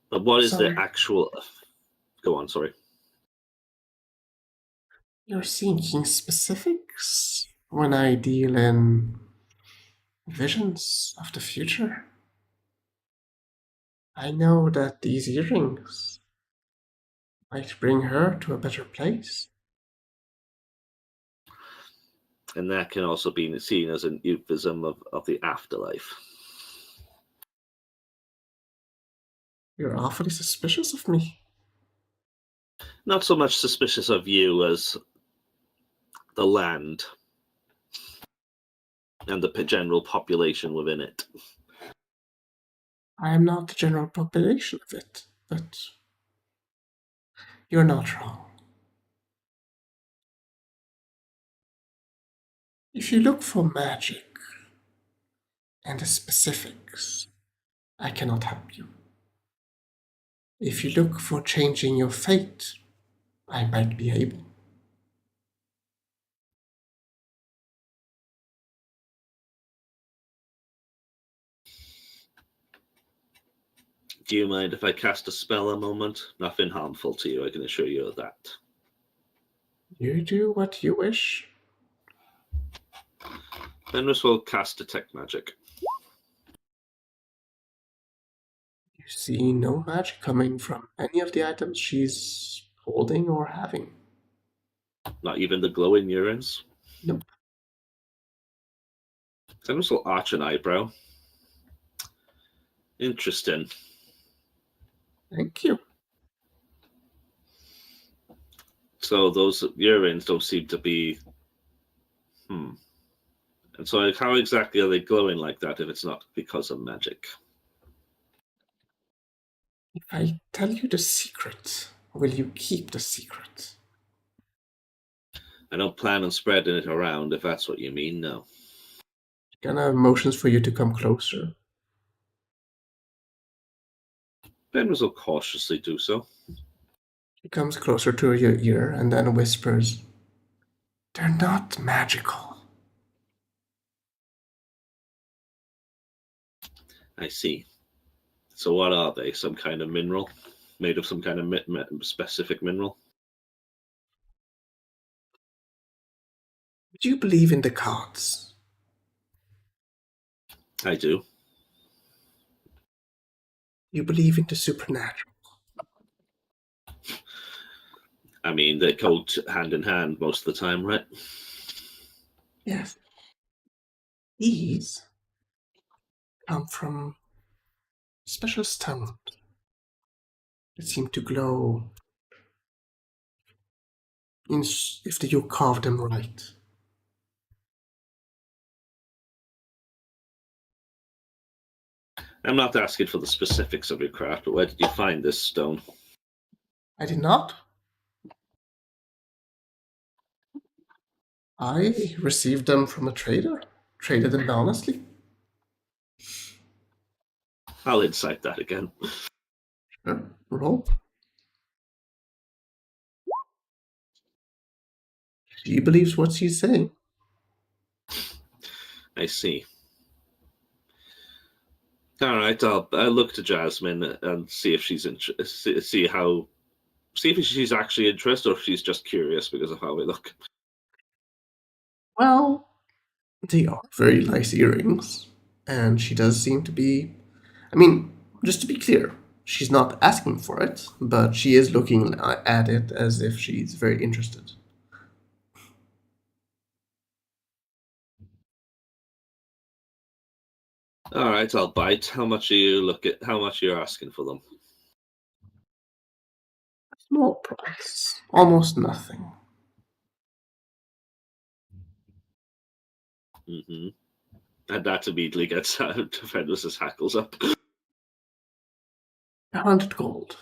But what is the actual... Go on, sorry. You're seeking specifics when I deal in visions of the future. I know that these earrings might bring her to a better place. And that can also be seen as an euphemism of the afterlife. You're awfully suspicious of me. Not so much suspicious of you as the land and the general population within it. I am not the general population of it, but you're not wrong. If you look for magic and the specifics, I cannot help you. If you look for changing your fate, I might be able. Do you mind if I cast a spell a moment? Nothing harmful to you, I can assure you of that. You do what you wish. Fenris will cast Detect Magic. You see no magic coming from any of the items she's holding or having. Not even the glowing urines? Nope. Fenris will arch an eyebrow. Interesting. Thank you. So those urines don't seem to be... And so how exactly are they glowing like that if it's not because of magic? If I tell you the secret, will you keep the secret? I don't plan on spreading it around, if that's what you mean, no. Gonna motions for you to come closer. Fenris will cautiously do so. He comes closer to your ear and then whispers, "They're not magical." I see. So what are they? Some kind of mineral? Made of some kind of specific mineral? Do you believe in the gods? I do. You believe in the supernatural? I mean, they go hand in hand most of the time, right? Yes. These come from special stones that seem to glow if you carve them right. I'm not asking for the specifics of your craft, but where did you find this stone? I did not. I received them from a trader. Traded them honestly. I'll incite that again. Sure. Roll. She believes what she's saying. I see. All right, I'll look to Jasmine and see if she's see if she's actually interested or if she's just curious because of how we look. Well, they are very nice earrings, and she does seem to be. I mean, just to be clear, she's not asking for it, but she is looking at it as if she's very interested. All right, I'll bite. How much are you how much you're asking for them? Small price, almost nothing. Mm-hmm. And that immediately gets Fenris's hackles up. 100 gold.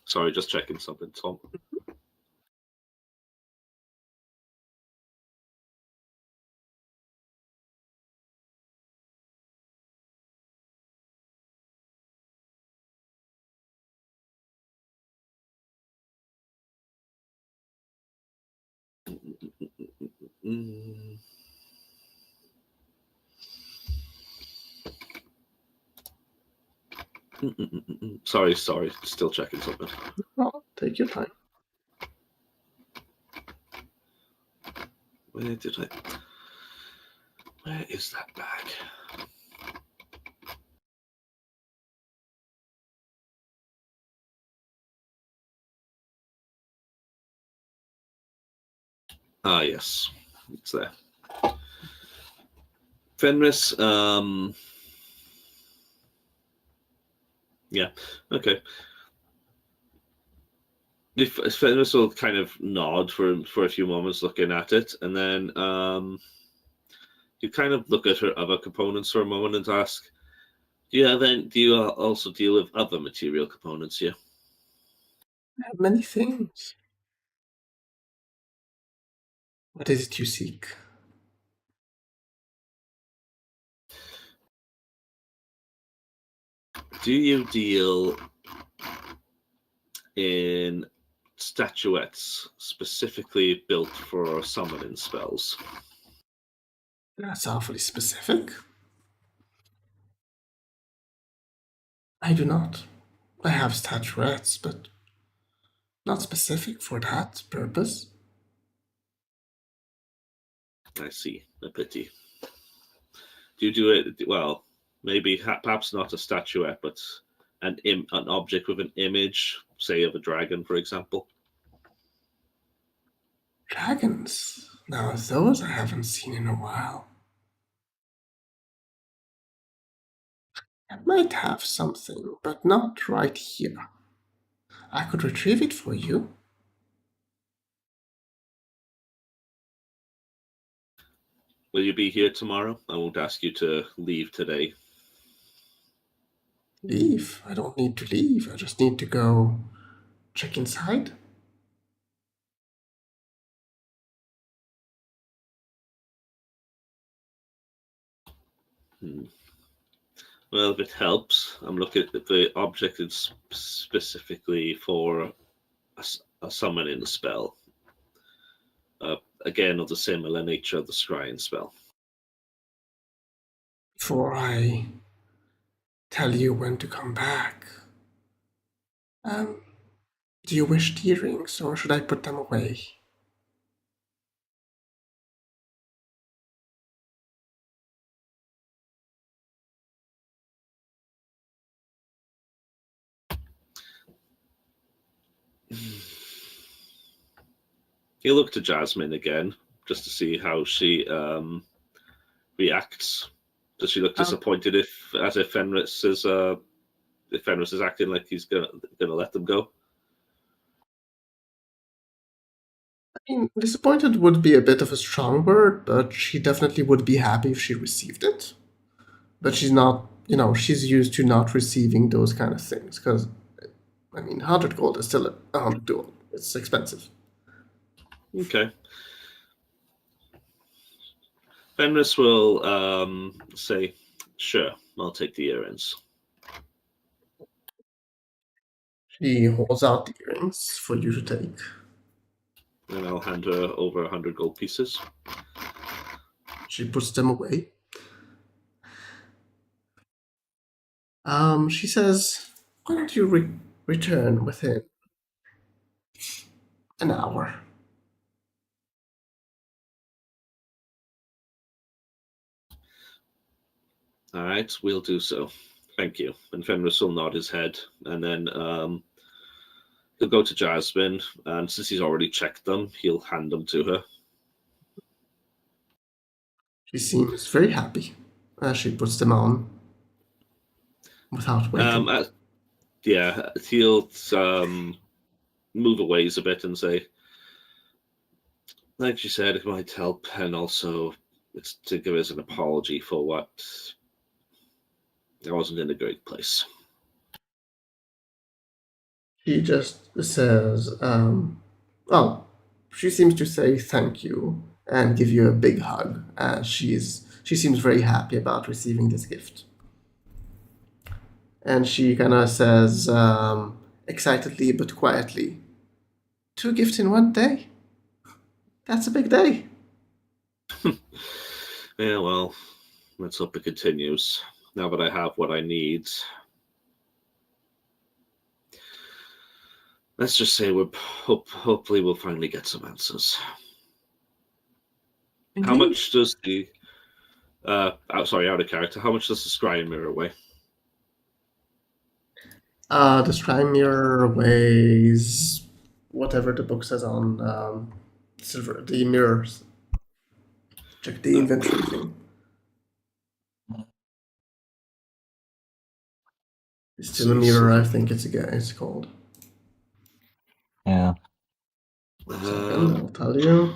Sorry, just checking something, Tom. Sorry, still checking something. Oh, take your time. Where is that bag? Ah, yes, it's there. Fenris, yeah, okay. Fenris will kind of nod for a few moments looking at it, and then you kind of look at her other components for a moment and ask, do you also deal with other material components here? I have many things. What is it you seek? Do you deal in statuettes specifically built for summoning spells? That's awfully specific. I do not. I have statuettes, but not specific for that purpose. I see. A pity. Do you do it, well, maybe perhaps not a statuette, but an object with an image, say of a dragon, for example? Dragons. Now, those I haven't seen in a while. I might have something, but not right here. I could retrieve it for you. Will you be here tomorrow? I won't ask you to leave today. Leave? I don't need to leave. I just need to go check inside. Well, if it helps, I'm looking at the object is specifically for a summoning spell. Again, of the similar nature of the scrying spell. Before I tell you when to come back, do you wish the earrings, or should I put them away? You look to Jasmine again, just to see how she reacts. Does she look disappointed if Fenris is acting like he's gonna let them go? Disappointed would be a bit of a strong word, but she definitely would be happy if she received it. But she's not, she's used to not receiving those kind of things, because, 100 gold is still 100 gold. It's expensive. Okay. Fenris will say, sure, I'll take the earrings. She holds out the earrings for you to take. And I'll hand her over 100 gold pieces. She puts them away. She says, why don't you return within an hour? All right, we'll do so. Thank you. And Fenris will nod his head, and then he'll go to Jasmine, and since he's already checked them, he'll hand them to her. She seems very happy as she puts them on without waiting. Yeah, he'll move away a bit and say, like she said, it might help, and also it's to give us an apology for what I wasn't in a great place. She just says, she seems to say thank you and give you a big hug as she seems very happy about receiving this gift. And she kind of says, excitedly but quietly, 2 gifts in 1 day? That's a big day. Yeah, well, let's hope it continues. Now that I have what I need, let's just say hopefully we'll finally get some answers. Indeed. How much does the out of character, how much does the scrying mirror weigh? The scrying mirror weighs whatever the book says on silver, the mirrors. Check the inventory thing. It's still a mirror, I think it's called. Yeah. 1 second, I'll tell you.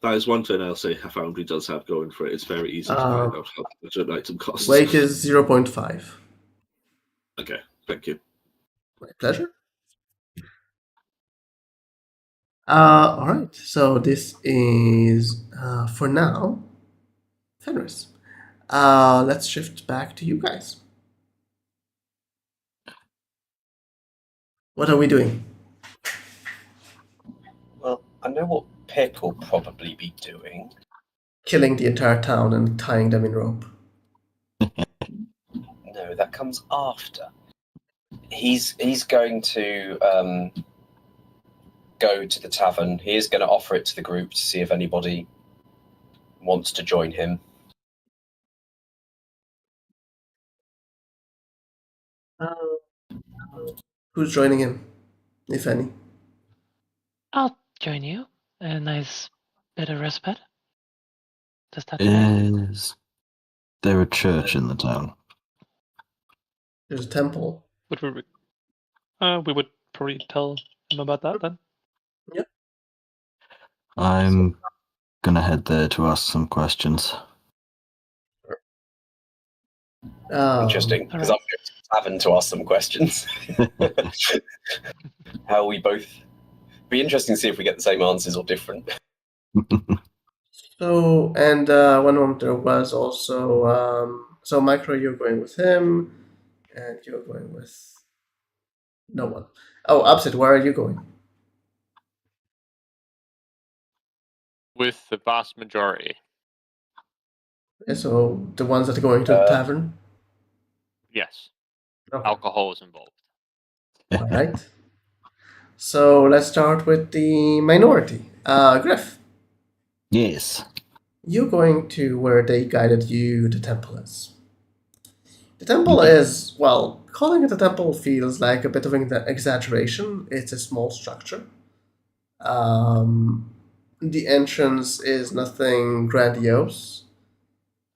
That is one thing I'll say a foundry does have going for it. It's very easy to find out how much an item costs. Weight is 0.5. Okay, thank you. My pleasure. All right, so this is, for now, Fenris. Let's shift back to you guys. What are we doing? Well, I know what Pick will probably be doing. Killing the entire town and tying them in rope. No, that comes after. He's going to go to the tavern. He is going to offer it to the group to see if anybody wants to join him. Who's joining him, if any? I'll join you. A nice bit of respite. Does that Is there a church in the town? There's a temple. we would probably tell him about that then. Yep. I'm gonna head there to ask some questions. Interesting, because I'm going to the tavern to ask some questions. How we both... Be interesting to see if we get the same answers or different. So, and one moment there was also, so Micro, you're going with him, and you're going with no one. Oh, Upset, where are you going? With the vast majority. Okay, so the ones that are going to the tavern? Yes. Okay. Alcohol is involved. All right. So let's start with the minority. Griff. Yes. You're going to where they guided you, the temple is. The temple is, well, calling it a temple feels like a bit of an exaggeration. It's a small structure. The entrance is nothing grandiose.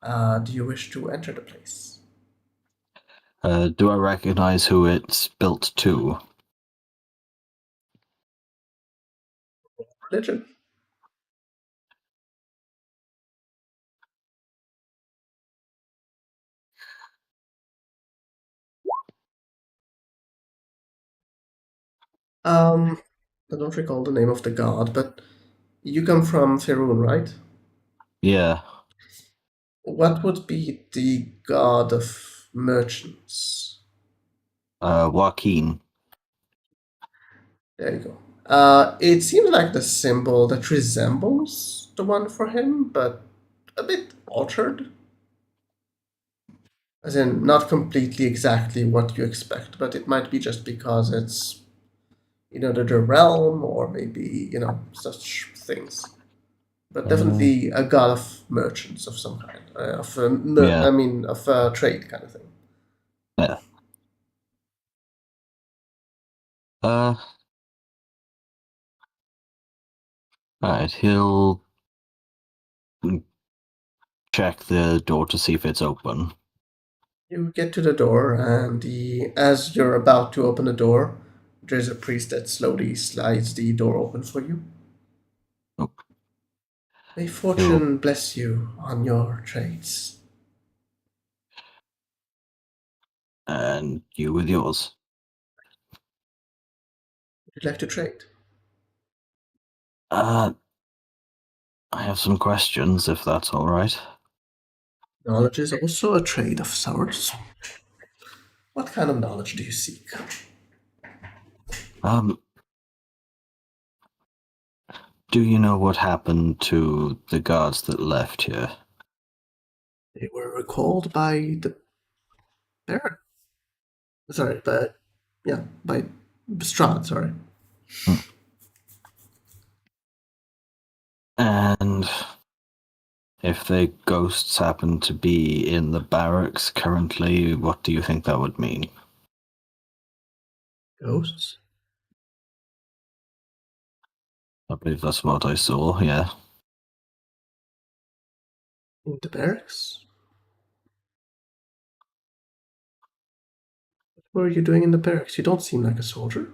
Do you wish to enter the place? Do I recognize who it's built to? Religion. I don't recall the name of the god, but you come from Faerun, right? Yeah. What would be the god of merchants? Joaquin. There you go. It seems like the symbol that resembles the one for him, but a bit altered. As in, not completely exactly what you expect, but it might be just because it's, the realm, or maybe, such things. But definitely a god of merchants of some kind, Yeah. of a trade kind of thing. Yeah. Alright, he'll check the door to see if it's open. You get to the door, and as you're about to open the door, there's a priest that slowly slides the door open for you. Oh. May fortune bless you on your trades. And you with yours. Would you like to trade? I have some questions, if that's all right. Knowledge is also a trade of sorts. What kind of knowledge do you seek? Do you know what happened to the guards that left here? They were recalled by the Baron. Sorry, by Strahd, sorry. And if the ghosts happen to be in the barracks currently, what do you think that would mean? Ghosts? I believe that's what I saw, yeah. In the barracks? What were you doing in the barracks? You don't seem like a soldier.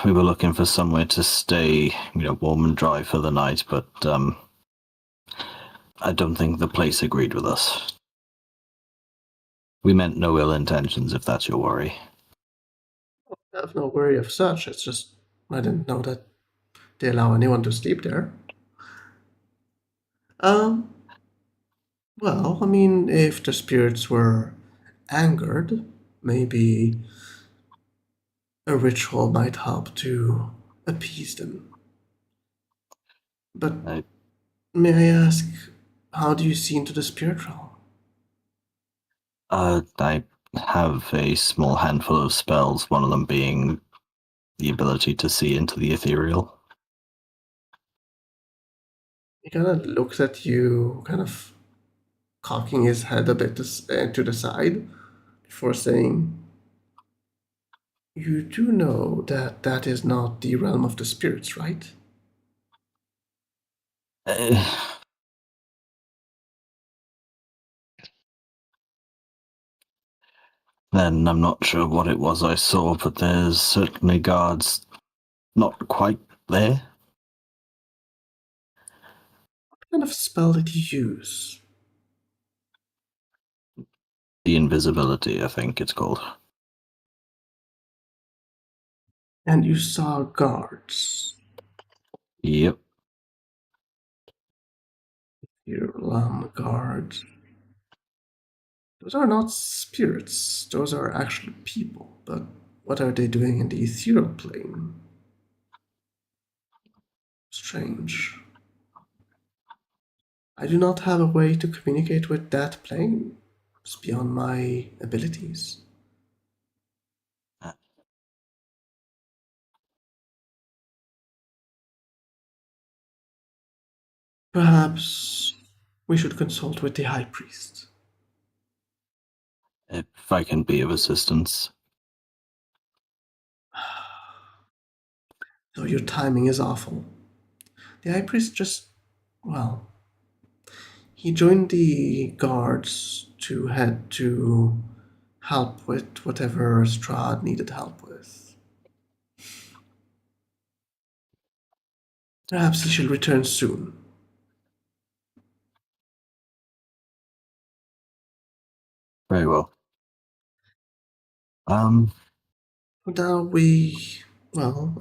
We were looking for somewhere to stay, warm and dry for the night, but I don't think the place agreed with us. We meant no ill intentions, if that's your worry. I have no worry of such. It's just I didn't know that they allow anyone to sleep there. Well, if the spirits were angered, maybe a ritual might help to appease them. But may I ask, how do you see into the spirit realm? I have a small handful of spells, one of them being the ability to see into the ethereal. He kind of looks at you, kind of cocking his head a bit to the side before saying, "You do know that that is not the realm of the spirits, right?" Then I'm not sure what it was I saw, but there's certainly guards not quite there. What kind of spell did you use? The invisibility, I think it's called. And you saw guards. Yep. Your guards. Those are not spirits, those are actually people. But what are they doing in the ethereal plane? Strange. I do not have a way to communicate with that plane. It's beyond my abilities. Perhaps we should consult with the High Priest. If I can be of assistance. So your timing is awful. The High Priest he joined the guards to head to help with whatever Strahd needed help with. Perhaps he shall return soon. Very well. Now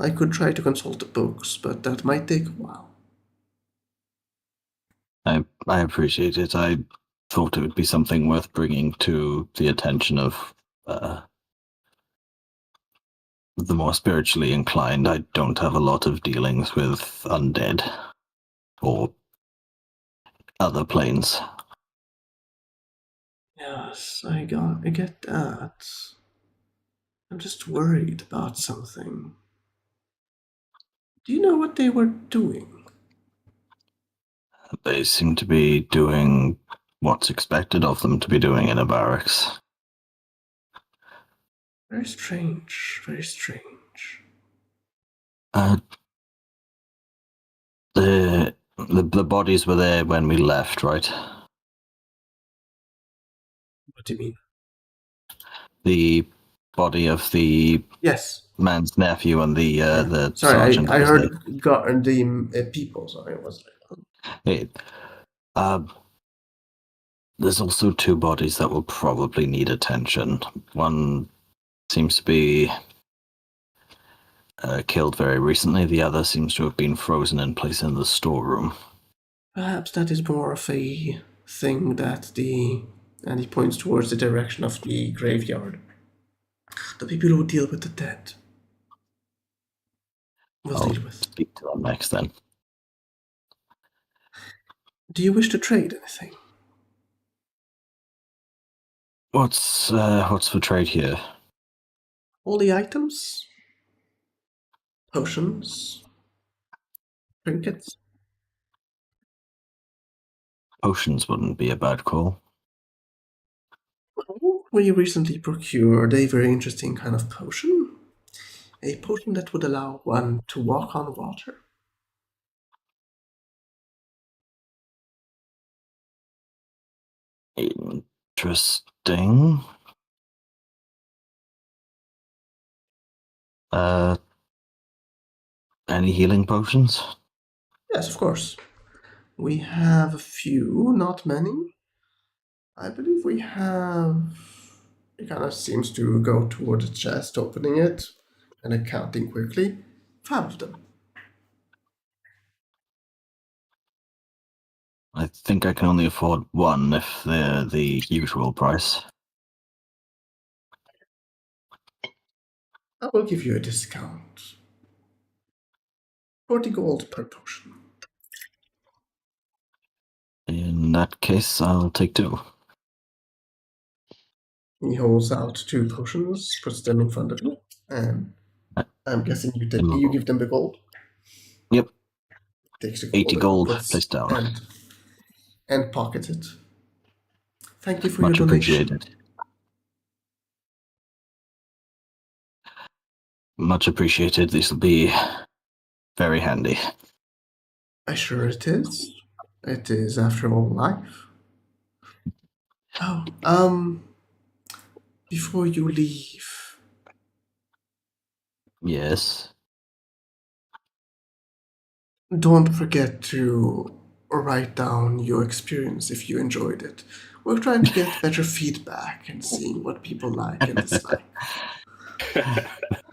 I could try to consult the books, but that might take a while. I appreciate it. I thought it would be something worth bringing to the attention of the more spiritually inclined. I don't have a lot of dealings with undead or other planes. Yes, I get that. I'm just worried about something. Do you know what they were doing? They seem to be doing what's expected of them to be doing in a barracks. Very strange, very strange. The bodies were there when we left, right? What do you mean? The body of the Yes. man's nephew and the Sorry, sergeant. I heard the people. Sorry, it was there's also two bodies that will probably need attention. One seems to be killed very recently. The other seems to have been frozen in place in the storeroom. Perhaps that is more of a thing that and he points towards the direction of the graveyard. The people who deal with the dead will I'll deal with. Speak to them next then. Do you wish to trade anything? What's for trade here? All the items? Potions? Trinkets? Potions wouldn't be a bad call. We recently procured a very interesting kind of potion. A potion that would allow one to walk on water. Interesting. Any healing potions? Yes, of course. We have a few, not many. I believe we have. It kind of seems to go toward the chest, opening it and accounting quickly. 5 of them. I think I can only afford one if they're the usual price. I will give you a discount. 40 gold per potion. In that case, I'll take 2. He holds out 2 potions, puts them in front of you, and I'm guessing you give them the gold. Yep. Takes the gold 80 gold, puts, place down. And pockets it. Thank you for Much your donation. appreciated. Much appreciated. This will be very handy. I'm sure it is. It is, after all, life. Oh, before you leave, Yes. don't forget to write down your experience if you enjoyed it. We're trying to get better feedback and seeing what people like and dislike.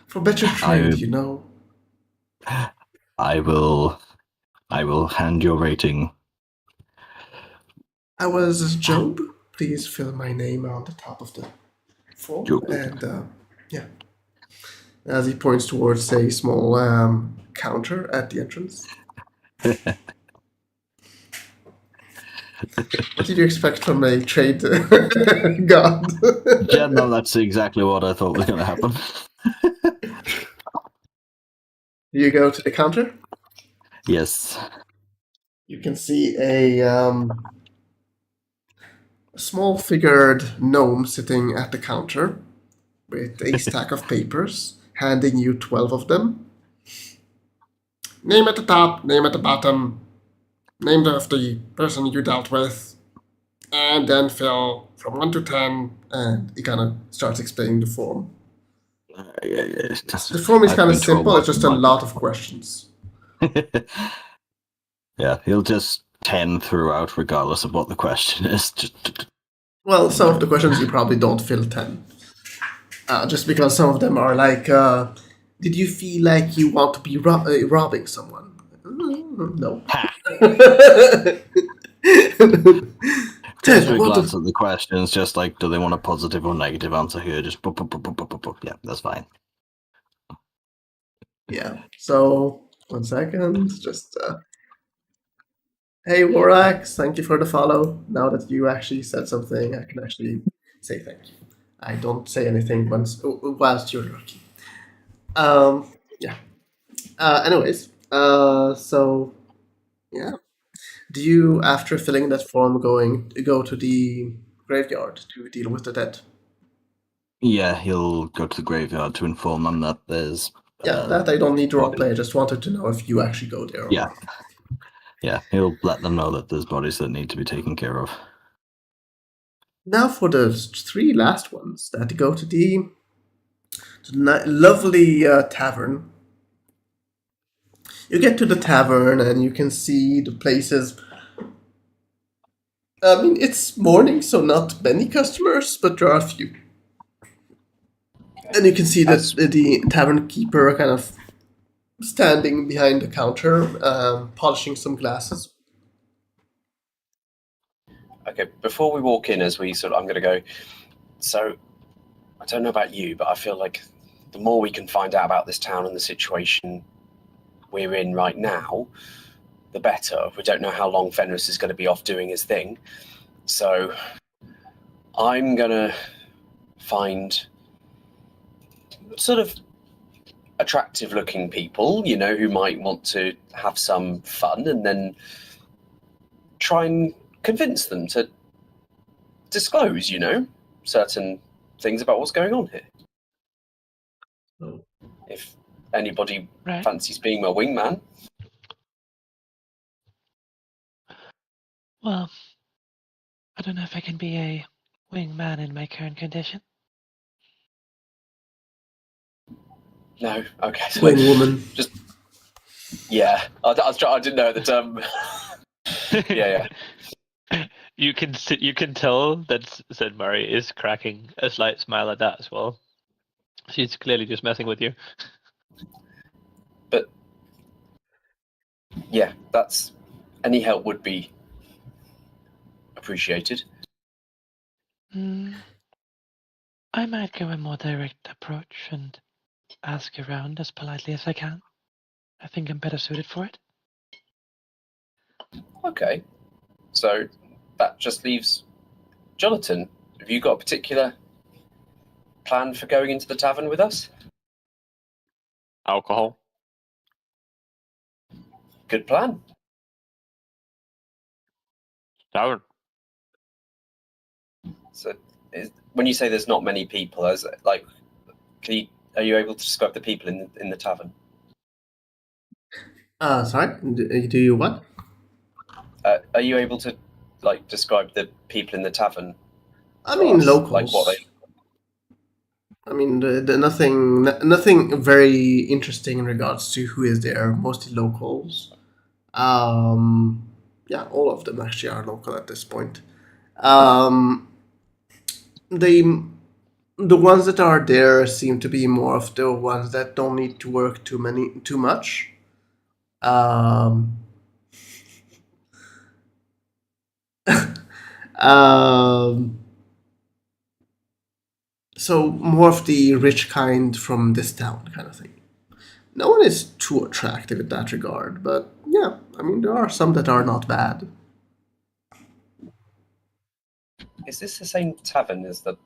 For better trade, you know. I will hand your rating. I was Job. Please fill my name on the top of the form. Job. And yeah. As he points towards a small counter at the entrance. What did you expect from a trade god? Yeah, no, that's exactly what I thought was going to happen. You go to the counter. Yes. You can see a small figured gnome sitting at the counter with a stack of papers, handing you 12 of them. Name at the top, name at the bottom, name of the person you dealt with, and then fill from 1 to 10, and he kind of starts explaining the form. The form is kind of simple, it's just a lot of questions. Yeah, he'll just 10 throughout, regardless of what the question is. Well, some of the questions you probably don't fill 10. Just because some of them are like, did you feel like you want to be robbing someone? No. Just glance at the questions, just like, do they want a positive or negative answer here? Just, yeah, that's fine. Yeah, so, 1 second, just, hey, Warax, thank you for the follow. Now that you actually said something, I can actually say thank you. I don't say anything whilst you're looking. Yeah. Anyways, so, yeah. Do you, after filling that form, go to the graveyard to deal with the dead? Yeah, he'll go to the graveyard to inform them that there's... that I don't need to roleplay. I just wanted to know if you actually go there. Yeah. Yeah, he'll let them know that there's bodies that need to be taken care of. Now for the 3 last ones that go to the lovely tavern. You get to the tavern and you can see the places. I mean, it's morning, so not many customers, but there are a few. And you can see that the tavern keeper kind of standing behind the counter, polishing some glasses. Okay, before we walk in, I'm going to go. So, I don't know about you, but I feel like the more we can find out about this town and the situation we're in right now, the better. We don't know how long Fenris is going to be off doing his thing. So, I'm going to find sort of attractive-looking people, who might want to have some fun, and then try and convince them to disclose, certain things about what's going on here. Oh. If anybody fancies being my wingman. Well, I don't know if I can be a wingman in my current condition. No, okay. So Wing woman. Just yeah, I didn't know the term. yeah. You can tell that St. Murray is cracking a slight smile at that as well. She's clearly just messing with you. But yeah, that's any help would be appreciated. I might go a more direct approach and ask around as politely as I can. I think I'm better suited for it. Okay, so that just leaves Jonathan. Have you got a particular plan for going into the tavern with us? Alcohol. Good plan. Tavern. So, when you say there's not many people, are you able to describe the people in the tavern? Sorry, do you what? Are you able to describe the people in the tavern? I mean, locals. Like what they... I mean, nothing very interesting in regards to who is there. Mostly locals. Yeah, all of them actually are local at this point. The ones that are there seem to be more of the ones that don't need to work too much. So more of the rich kind from this town kind of thing. No one is too attractive in that regard, but yeah, I mean, there are some that are not bad. Is this the same tavern as the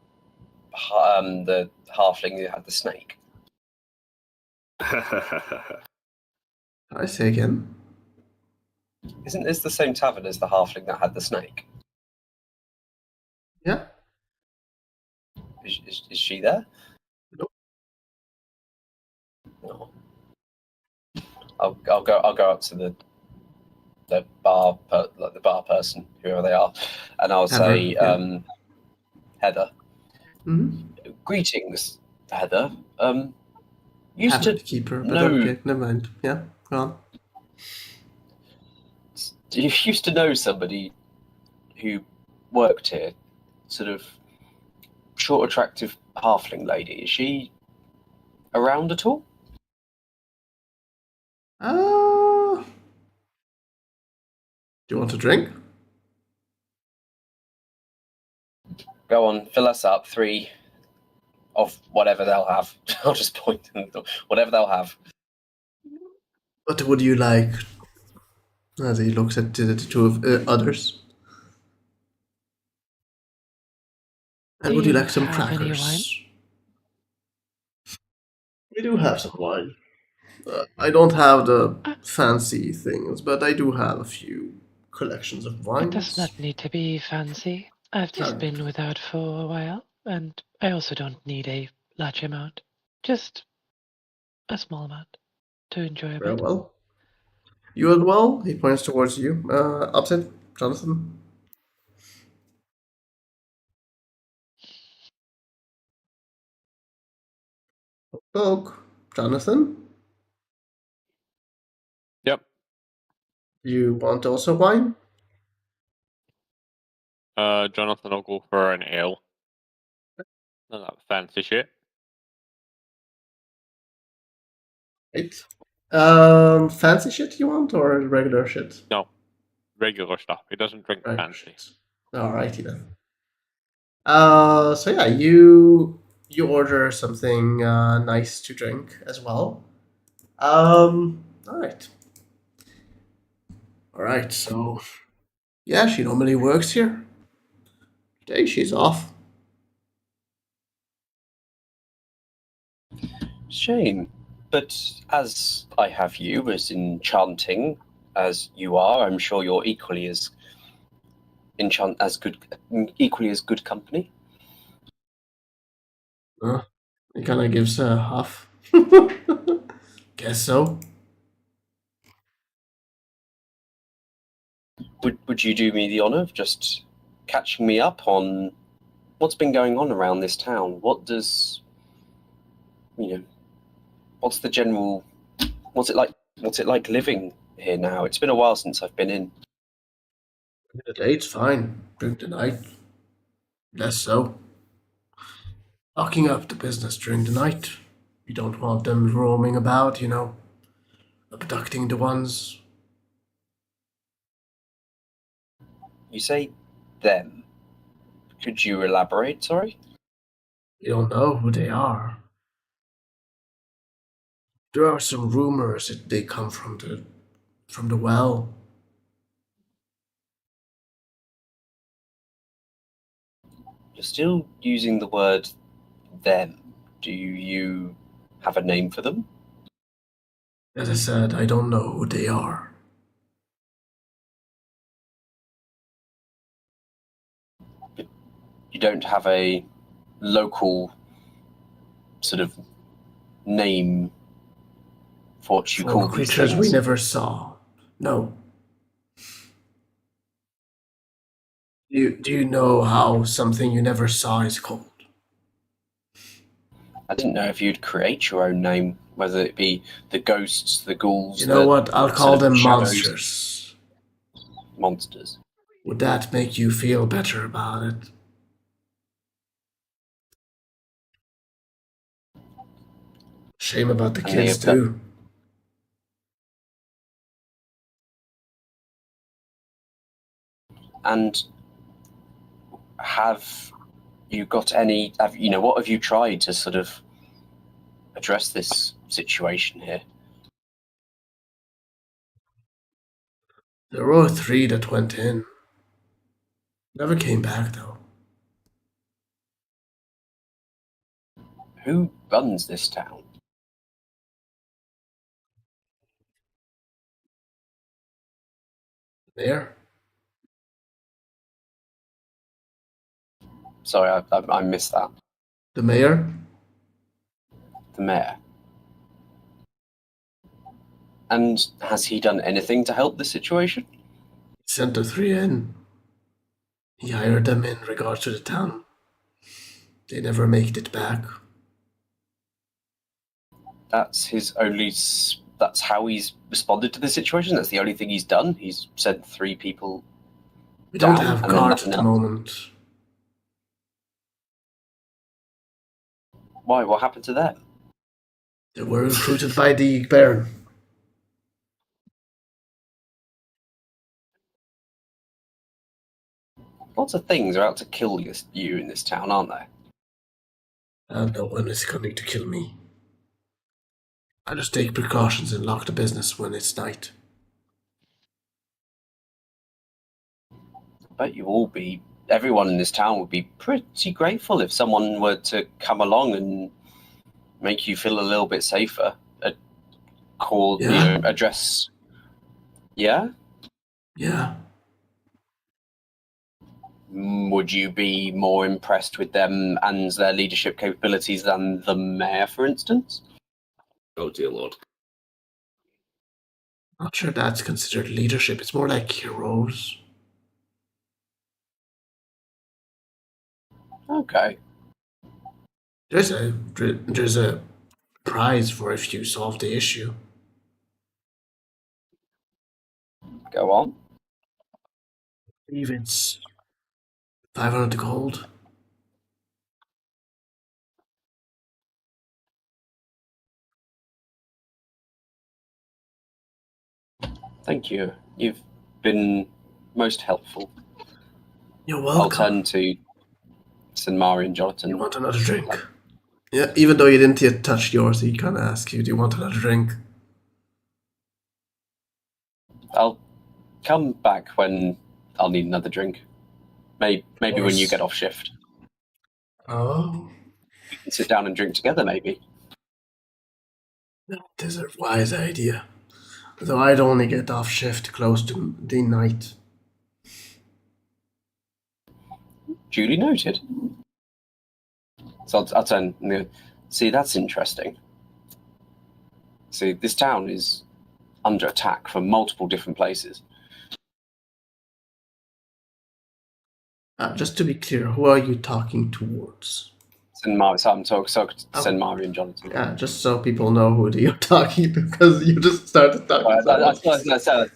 halfling who had the snake? I say again. Isn't this the same tavern as the halfling that had the snake? Yeah. Is she there? Nope. No. I'll go up to the bar the bar person, whoever they are, and I'll say, Heather. Mm-hmm. Greetings, Heather. Used to keep her, but know... okay, never mind. Yeah, go on. Do you used to know somebody who worked here? Sort of short, attractive halfling lady. Is she around at all? Do you want a drink? Go on, fill us up. 3 of whatever they'll have. I'll just point them. Whatever they'll have. What would you like? As he looks at the two of others. And Do would you you like some have any crackers? wine? We do have some wine. I don't have the fancy things, but I do have a few collections of It wines. does not need to be fancy. I've just been without for a while, and I also don't need a large amount. Just a small amount to enjoy a Very bit. well. You as well? He points towards you. Upset, Jonathan. Oak, Jonathan. Yep. You want also wine? Jonathan will go for an ale. None of that fancy shit. Right. Fancy shit you want or regular shit? No, regular stuff. He doesn't drink Regular fancy. shit. Alrighty then. So yeah, you order something nice to drink as well. Alright. Alright, so yeah, she normally works here. Today she's off. Shame. But as I have you, as enchanting as you are, I'm sure you're equally as equally as good company. He kind of gives a huff. Guess so. Would you do me the honour of just catching me up on what's been going on around this town? What does, what's the general, what's it like living here now? It's been a while since I've been in. The date's fine. Drink tonight. Less so. Locking up the business during the night. You don't want them roaming about, abducting the ones. You say them. Could you elaborate, sorry? You don't know who they are. There are some rumors that they come from the well. You're still using the word them. Do you have a name for them? As I said, I don't know who they are. You don't have a local sort of name for what you call these creatures things? we never saw. No. Do you know how something you never saw is called? I didn't know if you'd create your own name, whether it be the ghosts, the ghouls. You know what? I'll call them shadows. monsters. Monsters. Would that make you feel better about it? Shame about the And kids, they too. And have you got any? What have you tried to sort of address this situation here? There were 3 that went in. Never came back, though. Who runs this town? There. Sorry, I missed that. The mayor? The mayor. And has he done anything to help the situation? He sent the 3 in. He hired them in regards to the town. They never made it back. That's his only. that's how he's responded to the situation. That's the only thing he's done. He's sent 3 people. We don't down, have and then guards at nothing the else. moment. Why? What happened to them? They were recruited by the Baron. Lots of things are out to kill you in this town, aren't they? And no one is coming to kill me. I just take precautions and lock the business when it's night. I bet everyone in this town would be pretty grateful if someone were to come along and make you feel a little bit safer. Address. Yeah? Yeah. Would you be more impressed with them and their leadership capabilities than the mayor, for instance? Oh dear lord. Not sure that's considered leadership. It's more like heroes. Okay. There's a prize for if you solve the issue. Go on. I believe it's 500 gold. Thank you. You've been most helpful. You're welcome. I'll turn to Sinmari and Jonathan. You want another drink? Yeah, even though you didn't yet touch yours, he kind of asks you, do you want another drink? I'll come back when I'll need another drink. Maybe when you get off shift. Oh. We can sit down and drink together, maybe. That is a wise idea. Though I'd only get off shift close to the night. Duly noted. So I'll turn and go, see, that's interesting. See, this town is under attack from multiple different places. Just to be clear, who are you talking towards? Sinmari, so I'm talking Sinmari and Jonathan. Yeah, just so people know who you're talking to, because you just started talking. I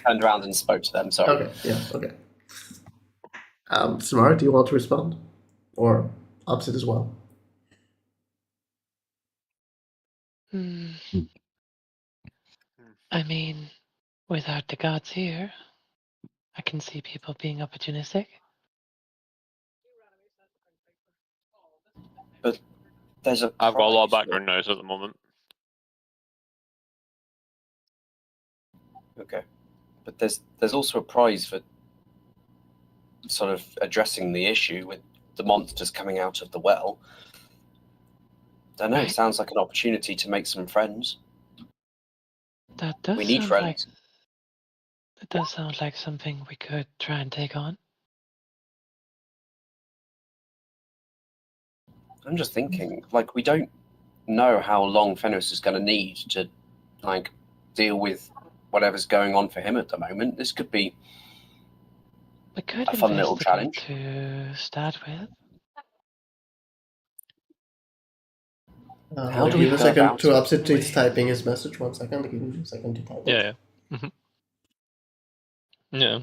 turned around and spoke to them, sorry. Okay, yeah, okay. Smart, do you want to respond? Or opposite as well? I mean, without the gods here, I can see people being opportunistic. But there's I've got a lot of background noise at the moment. Okay. But there's also a prize for sort of addressing the issue with the monsters coming out of the well. Don't know, it sounds like an opportunity to make some friends. That does We need sound friends. that does sound like something we could try and take on. I'm just thinking, like, we don't know how long Fenris is going to need to, like, deal with whatever's going on for him at the moment. This could be We could a fun little investigate challenge. to start with. How do we give a go second about to it? opposite tweets typing his message. 1 second. Give him a second to type it. Yeah. Yeah.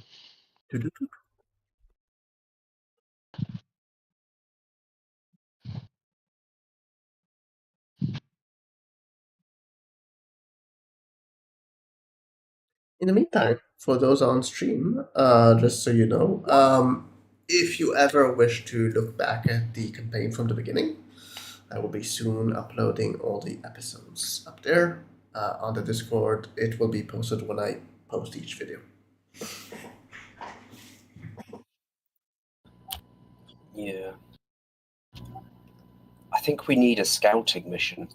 In the meantime, for those on stream, just so you know, if you ever wish to look back at the campaign from the beginning, I will be soon uploading all the episodes up there on the Discord. It will be posted when I post each video. Yeah. I think we need a scouting mission.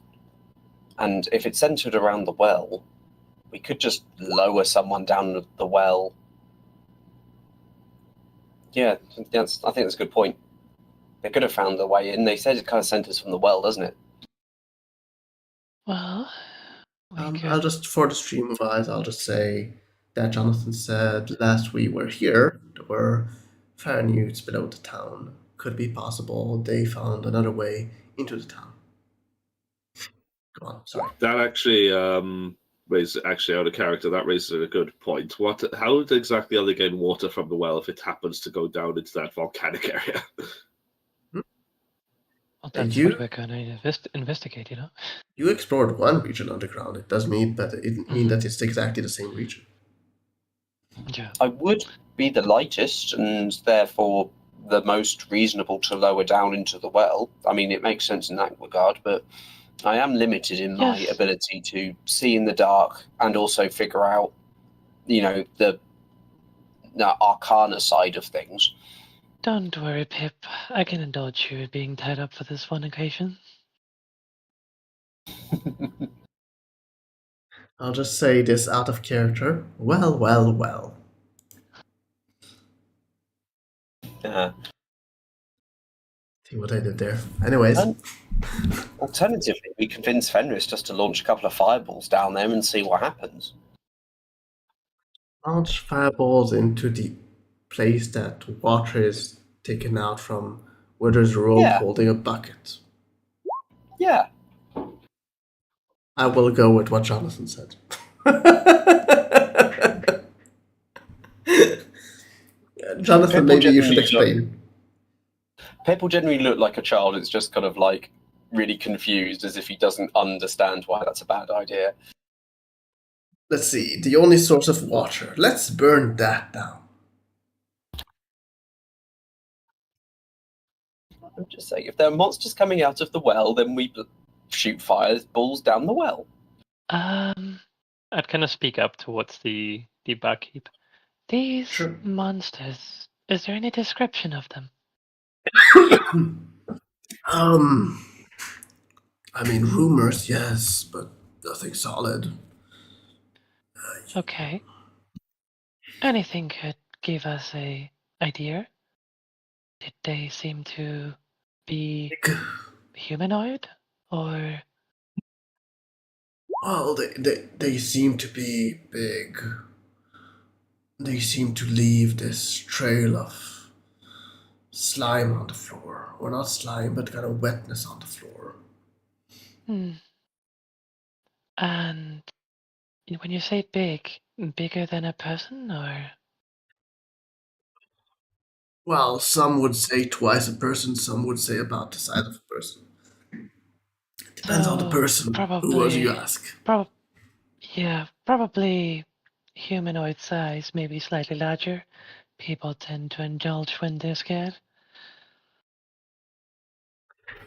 And if it's centered around the well, we could just lower someone down the well. Yeah, I think that's a good point. They could have found their way in. They said it kind of centers from the well, doesn't it? Well, I'll just, for the stream wise, I'll just say that Jonathan said last we were here, there were fire newts below the town. Could be possible they found another way into the town. Go on, sorry. That actually raises actually out of character. That raises a good point. How exactly are they getting water from the well if it happens to go down into that volcanic area? Well, that's you- what we're gonna investigate, you know. You explored one region underground. It does mean that it's exactly the same region. Yeah. I would be the lightest and therefore the most reasonable to lower down into the well. I mean, it makes sense in that regard, but I am limited in my Yes. ability to see in the dark and also figure out, the arcana side of things. Don't worry, Pip. I can indulge you in being tied up for this one occasion. I'll just say this out of character. Well. See what I did there. Anyways. Alternatively, we convince Fenris just to launch a couple of fireballs down there and see what happens. Launch fireballs into the place that water is taken out from, where there's a rope holding a bucket. Yeah. I will go with what Jonathan said. Jonathan, maybe you should explain. Pip will generally look like a child. It's just kind of like really confused, as if he doesn't understand why that's a bad idea. Let's see, the only source of water. Let's burn that down. I'm just saying, if there are monsters coming out of the well, then we shoot fireballs down the well. I'd kind of speak up towards the barkeep. These monsters, is there any description of them? I mean, rumors, yes, but nothing solid. Okay. Anything could give us a idea? Did they seem to be humanoid, or? Well, they seem to be big. They seem to leave this trail of slime on the floor. Or not slime, but kind of wetness on the floor. And when you say big, bigger than a person, or? Well, some would say twice a person, some would say about the size of a person. It depends on the person. Probably, Who else you ask? Probably humanoid size, maybe slightly larger. People tend to indulge when they're scared.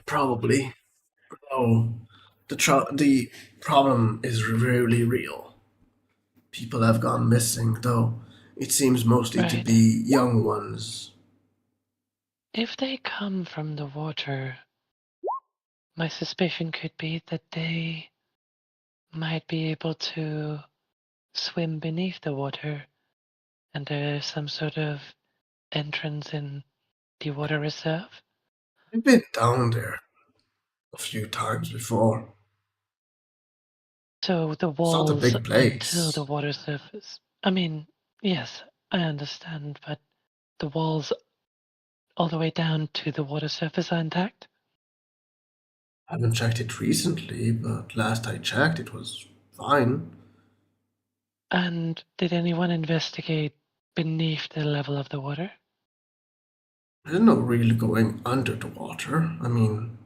Probably. Oh, the problem is really real. People have gone missing, though it seems mostly to be young ones. If they come from the water, my suspicion could be that they might be able to swim beneath the water, and there's some sort of entrance in the water reserve. I've been down there a few times before. So the It's not a walls big place. until the water surface. I mean, yes, I understand, but the walls all the way down to the water surface are intact? I haven't checked it recently, but last I checked it was fine. And did anyone investigate beneath the level of the water? There's no really going under the water. I mean,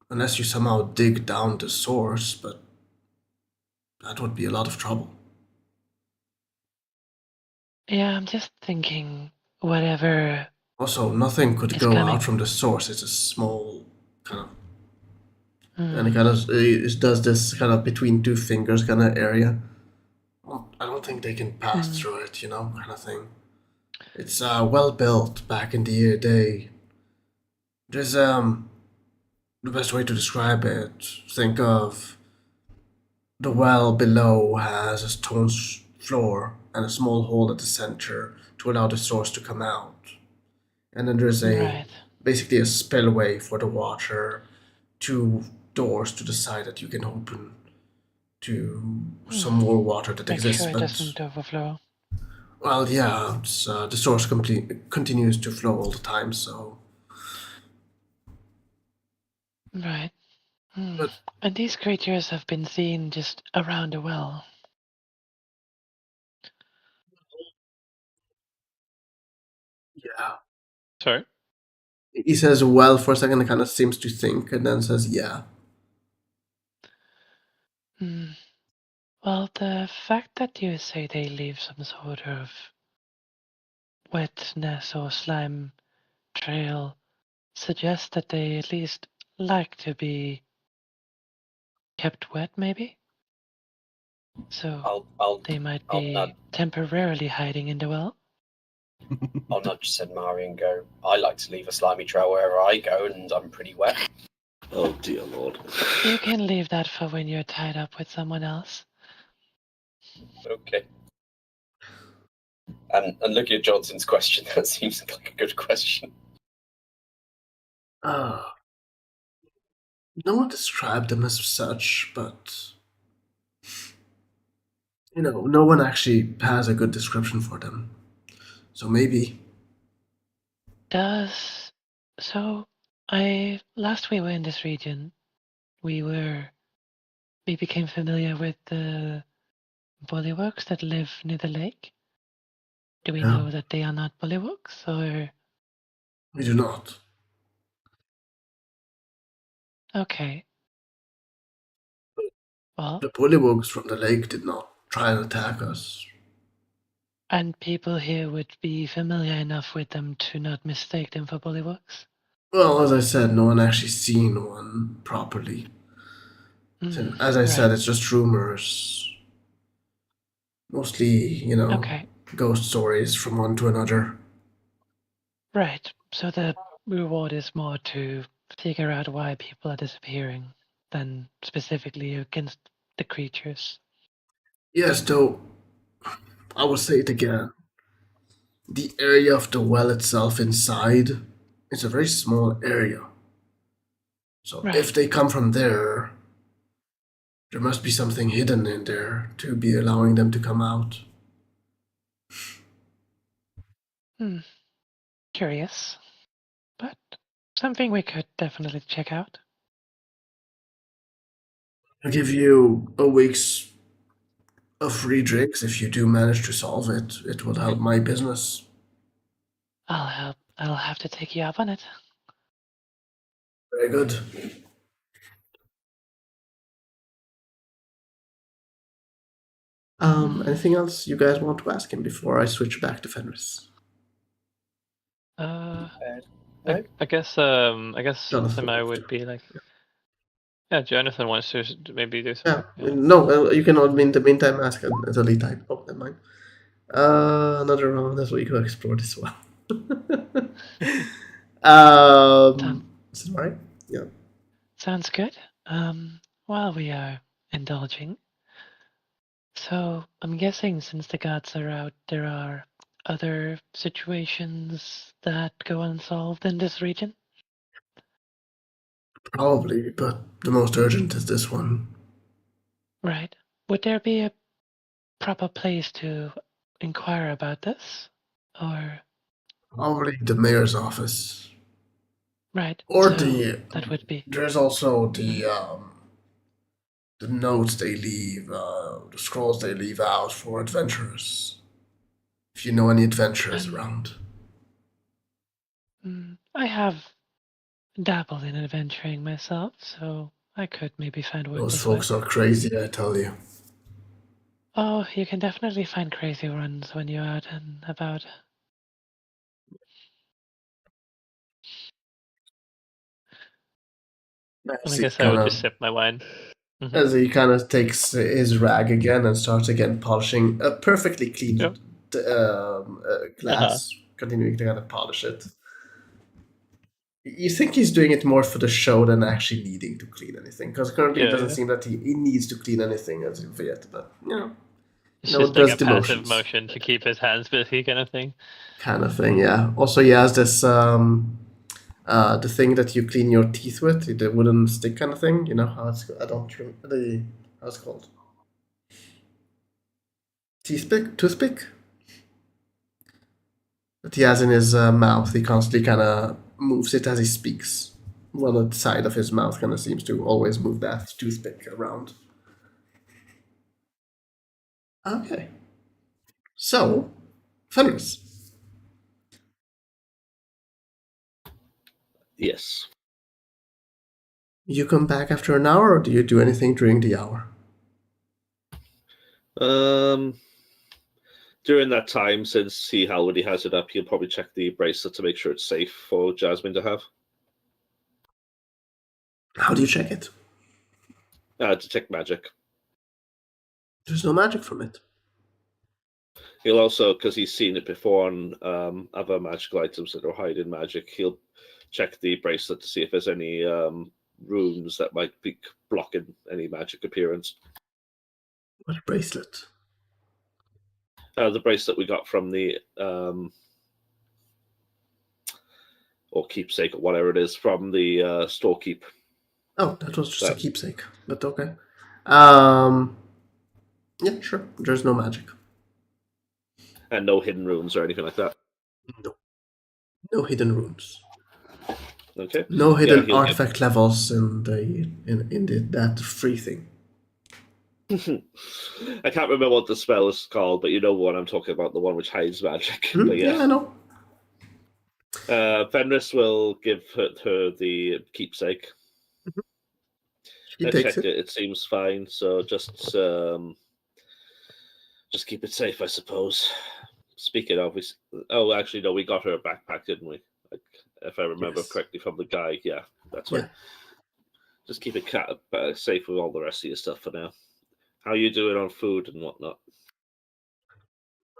unless you somehow dig down the source, but that would be a lot of trouble. Yeah, I'm just thinking whatever. Also, nothing could go out from the source. It's a small kind of, and it kind of it does this kind of between two fingers kind of area. Well, I don't think they can pass through it, kind of thing. It's well built back in the day. There's the best way to describe it. Think of the well below has a stone floor and a small hole at the center to allow the source to come out. And then there's basically a spillway for the water, 2 doors to the side that you can open to some more water that exists. Make sure it doesn't overflow. Well, yeah, the source continues to flow all the time, so... Right. But- And these creatures have been seen just around the well. Yeah. Sorry? He says well for a second and kind of seems to think and then says yeah. Hmm. Well, the fact that you say they leave some sort of wetness or slime trail suggests that they at least like to be kept wet, maybe? So I'll they might I'll be nudge, temporarily hiding in the well? I'll nudge Sid Mari and go. I like to leave a slimy trail wherever I go, and I'm pretty wet. Oh dear lord. You can leave that for when you're tied up with someone else. Okay. And looking at Johnson's question, that seems like a good question. No one described them as such, but no one actually has a good description for them. So maybe. Last we were in this region, we became familiar with the bullywugs that live near the lake. Do we Yeah. know that they are not bullywugs, or? We do not. Okay. Well, The bullywugs from the lake did not try and attack us. and people here would be familiar enough with them to not mistake them for bullywugs? Well, as I said, no one actually seen one properly. So, as I said, Right. it's just rumors. Mostly, Okay. ghost stories from one to another. Right. So the reward is more to figure out why people are disappearing than specifically against the creatures. Yes, though, I will say it again. The area of the well itself inside is a very small area. So if Right. they come from there must be something hidden in there to be allowing them to come out. Curious. But something we could definitely check out. I'll give you a week's of free drinks if you do manage to solve it. It will help my business. I'll have to take you up on it. Very good. Anything else you guys want to ask him before I switch back to Fenris? No? I guess Jonathan. Samai would be like, yeah, Jonathan wants to maybe do Yeah, something. no, you can in the meantime ask a delete type. Oh, never mind. Another round as we go explore this well. Is it right? Yeah. Sounds good. While we are indulging, so I'm guessing since the gods are out, there are other situations that go unsolved in this region? Probably, but the most urgent is this one. Right. Would there be a proper place to inquire about this? Or Probably the mayor's office. right. Or So that would be there's also the notes they leave, the scrolls they leave out for adventurers. If you know any adventurers around. I have dabbled in adventuring myself, so I could maybe find work Those this folks way. are crazy, I tell you. Oh, you can definitely find crazy ones when you're out and about. And I guess I would just sip my wine. As he kind of takes his rag again and starts again polishing a perfectly clean glass, continuing to kind of polish it. You think he's doing it more for the show than actually needing to clean anything? Because currently it doesn't seem that he needs to clean anything as of yet, but it's just like a passive motions. motion to keep his hands busy, kind of thing. Kind of thing, yeah. Also, he has this the thing that you clean your teeth with, the wooden stick kind of thing. You know how it's? I don't remember how it's called. Toothpick. That he has in his mouth. He constantly kind of moves it as he speaks, one side of his mouth kind of seems to always move that toothpick around. Okay. So, Fenris. Yes. You come back after an hour, or do you do anything during the hour? During that time, since he already has it up, he'll probably check the bracelet to make sure it's safe for Jasmine to have. How do you check it? Detect magic. There's no magic from it. He'll also, because he's seen it before on other magical items that are hiding magic, he'll check the bracelet to see if there's any runes that might be blocking any magic appearance. What bracelet? The bracelet we got from the or keepsake or whatever it is from the storekeep. Oh, that was just a keepsake, but okay. Yeah, sure. There's no magic. And no hidden runes or anything like that. No. No hidden runes. Okay. No hidden artifact levels in that free thing. I can't remember what the spell is called, but you know what I'm talking about, the one which hides magic. But yeah, I know. Fenris will give her the keepsake. She takes it. It seems fine, so just keep it safe, I suppose. Speaking of, actually, no, we got her a backpack, didn't we? Like, if I remember correctly from the guy, yeah, that's right. Just keep it safe with all the rest of your stuff for now. How you doing on food and whatnot?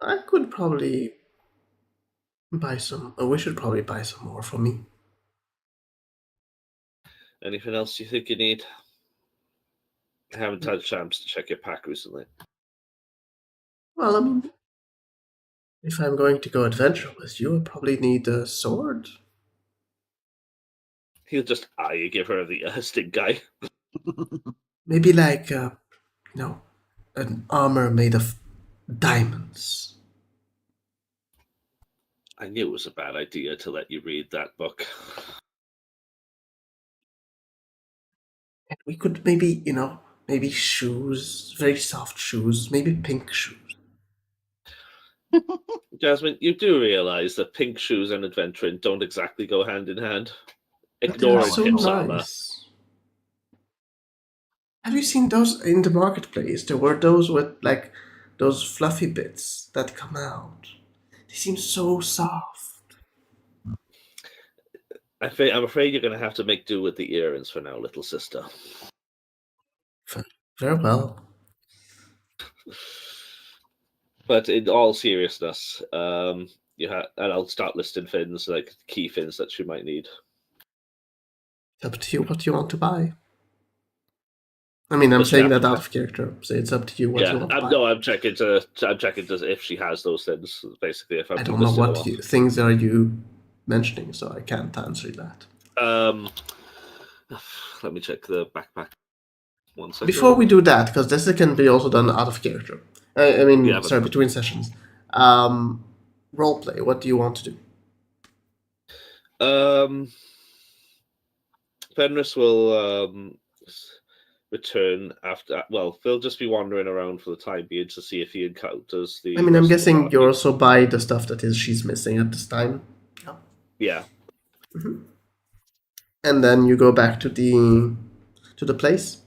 I could probably buy some. We should probably buy some more for me. Anything else you think you need? I haven't had a chance to check your pack recently. Well, I mean, if I'm going to go adventure with you, I probably need a sword. He'll just give her the stink eye. Maybe like, an armor made of diamonds. I knew it was a bad idea to let you read that book. And we could maybe, maybe shoes, very soft shoes, maybe pink shoes. Jasmine, you do realize that pink shoes and adventuring don't exactly go hand in hand. Ignoring Pip's armor. Have you seen those in the marketplace? There were those with, like, those fluffy bits that come out. They seem so soft. I'm afraid you're going to have to make do with the earrings for now, little sister. Very well. But in all seriousness, and I'll start listing things, like key things that you might need. It's up to you what you want to buy. I mean, I'm saying that out of character, so it's up to you what you want to buy. No, I'm checking to if she has those things. Basically, if I don't know what things are you mentioning, so I can't answer that. Let me check the backpack. 1 second. Before we do that, because this can be also done out of character. Between sessions. Roleplay. What do you want to do? Fenris will return after. Well, they'll just be wandering around for the time being to see if he encounters the. I mean, I'm guessing you also buy the stuff that she's missing at this time. Yeah. Mm-hmm. And then you go back to the place.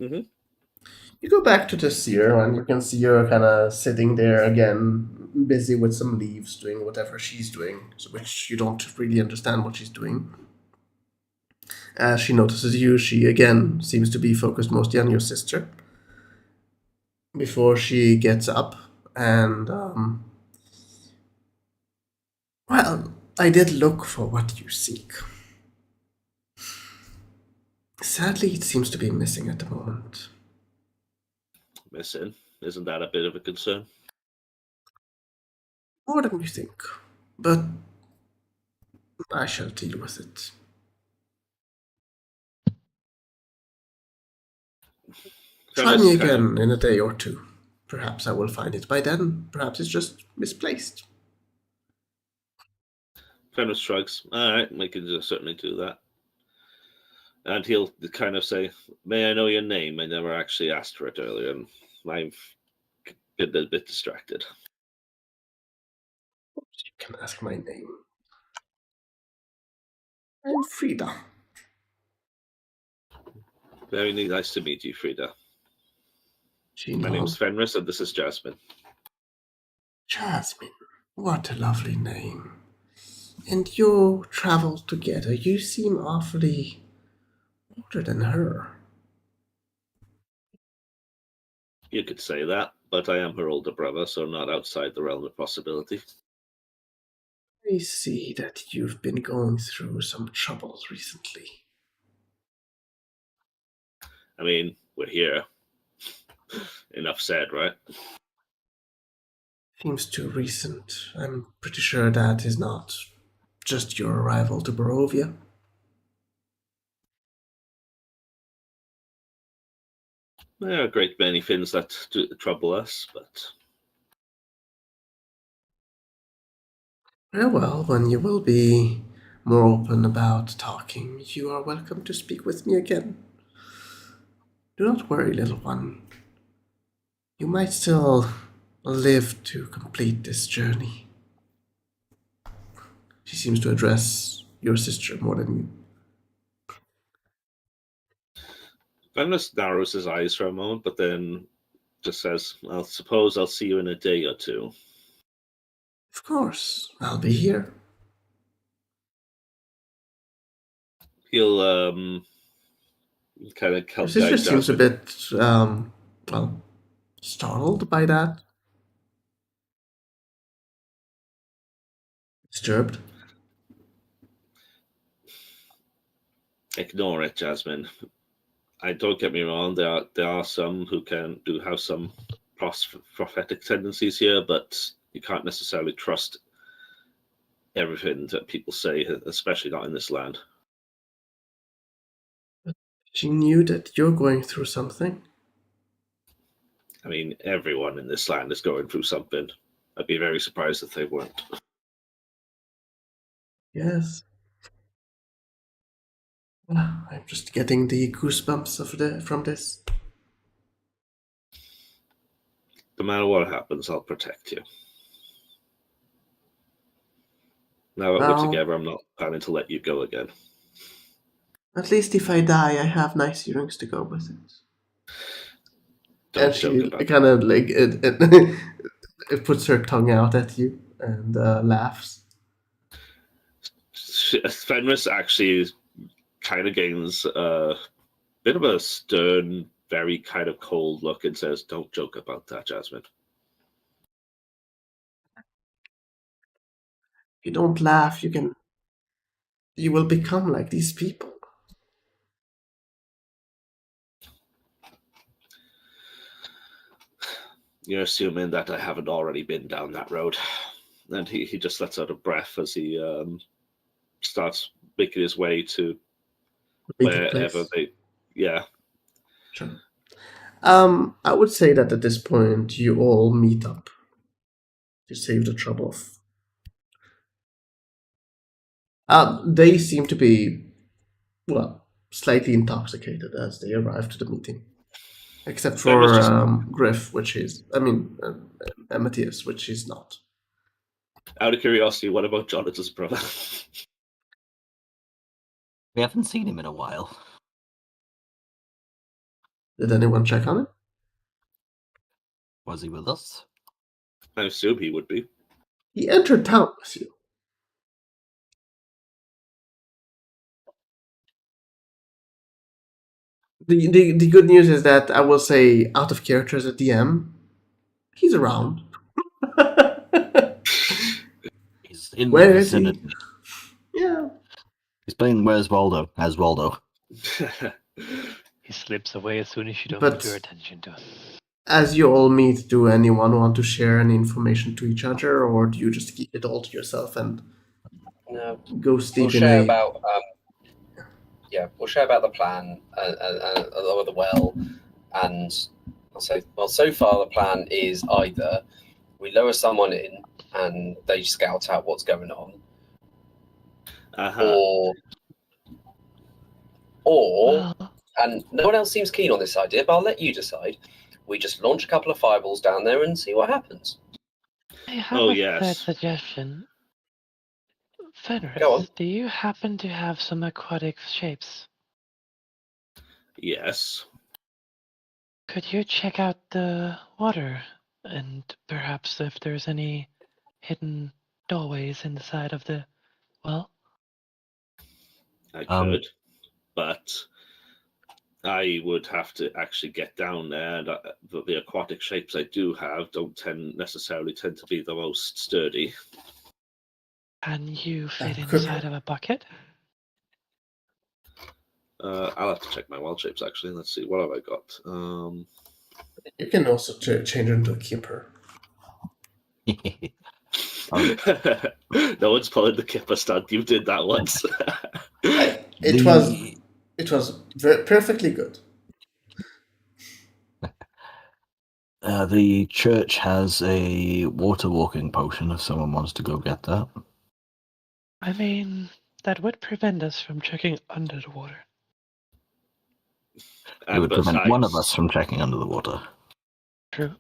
Mm-hmm. You go back to the seer, and you can see her kind of sitting there again, busy with some leaves, doing whatever she's doing, which you don't really understand what she's doing. As she notices you, she again seems to be focused mostly on your sister. Before she gets up and, well, I did look for what you seek. Sadly, it seems to be missing at the moment. Missing? Isn't that a bit of a concern? More than you think, but I shall deal with it. Try me again in a day or two. Perhaps I will find it by then. Perhaps it's just misplaced. Fenris shrugs. All right, we can certainly do that. And he'll kind of say, "May I know your name? I never actually asked for it earlier, and I've been a bit distracted." You can ask my name. I'm Frida. Very nice to meet you, Frida. My name's Fenris, and this is Jasmine. Jasmine, what a lovely name. And you travel together. You seem awfully older than her. You could say that, but I am her older brother, so not outside the realm of possibility. I see that you've been going through some troubles recently. I mean, we're here. Enough said, right? Seems too recent. I'm pretty sure that is not just your arrival to Barovia. There are a great many things that trouble us, but... Very well, when you will be more open about talking, you are welcome to speak with me again. Do not worry, little one. You might still live to complete this journey. She seems to address your sister more than you. Fenris narrows his eyes for a moment, but then just says, "I suppose I'll see you in a day or two." Of course, I'll be here. He'll kind of Your sister seems a bit, startled by that. Disturbed. Ignore it, Jasmine. Don't get me wrong. There are some who do have some prophetic tendencies here, but you can't necessarily trust everything that people say, especially not in this land. She knew that you're going through something. I mean, everyone in this land is going through something. I'd be very surprised if they weren't. Yes. I'm just getting the goosebumps from this. No matter what happens, I'll protect you. Now that we're together, I'm not planning to let you go again. At least if I die, I have nice earrings to go with it. Don't and joke she about kind of like it puts her tongue out at you and laughs. Fenris actually kind of gains a bit of a stern, very kind of cold look and says, "Don't joke about that, Jasmine." If you don't laugh, you will become like these people. You're assuming that I haven't already been down that road. And he just lets out a breath as he starts making his way to wherever they... Yeah. Sure. I would say that at this point, you all meet up to save the trouble of... They seem to be, well, slightly intoxicated as they arrive to the meeting. Except for Griff, Matthias, which is not. Out of curiosity, what about Jonathan's brother? We haven't seen him in a while. Did anyone check on him? Was he with us? I assume he would be. He entered town with you. The good news is that I will say, out of character as a DM, he's around. He's in the vicinity. Yeah. He's playing Where's Waldo as Waldo. He slips away as soon as you don't give your attention to him. As you all meet, do anyone want to share any information to each other, or do you just keep it all to yourself and go steep we'll share about we'll share about the plan and the well, and I'll say, well, so far the plan is either we lower someone in and they scout out what's going on, or Or, Well, and no one else seems keen on this idea, but I'll let you decide. We just launch a couple of fireballs down there and see what happens. I have Oh, a third yes. suggestion. Go on. Fenris, do you happen to have some aquatic shapes? Yes. Could you check out the water and perhaps if there's any hidden doorways inside of the well? I Um, could, but I would have to actually get down there, and the aquatic shapes I do have don't necessarily tend to be the most sturdy. Can you fit could- inside of a bucket? I'll have to check my wild shapes actually. Let's see, what have I got? You can also change into a keeper. No one's pulling the kipper stunt. You did that once. It was perfectly good. The church has a water walking potion if someone wants to go get that. I mean, that would prevent us from checking under the water. It would prevent one of us from checking under the water. True.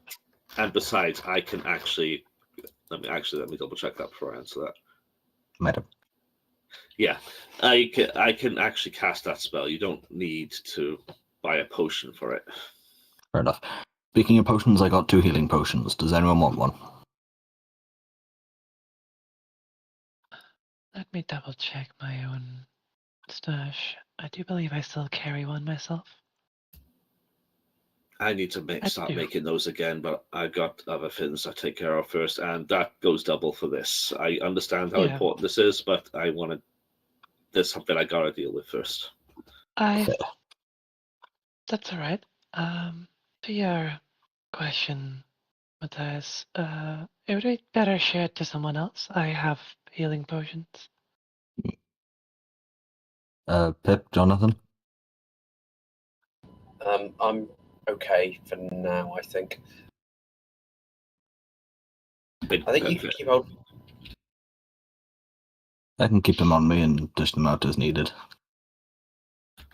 And besides, I can actually let me double check that before I answer that. Madam. Yeah, I can actually cast that spell. You don't need to buy a potion for it. Fair enough. Speaking of potions, I got 2 healing potions. Does anyone want one? Let me double check my own stash. I do believe I still carry one myself. I need to I start do. making those again, but I got other things I take care of first, and that goes double for this. I understand how Yeah. important this is, but there's something I gotta deal with first. That's all right. To your question, Matthias, it would be better shared to someone else. I have healing potions. Pip, Jonathan? I'm okay for now, I think. I think you can keep hold. I can keep them on me and dish them out as needed.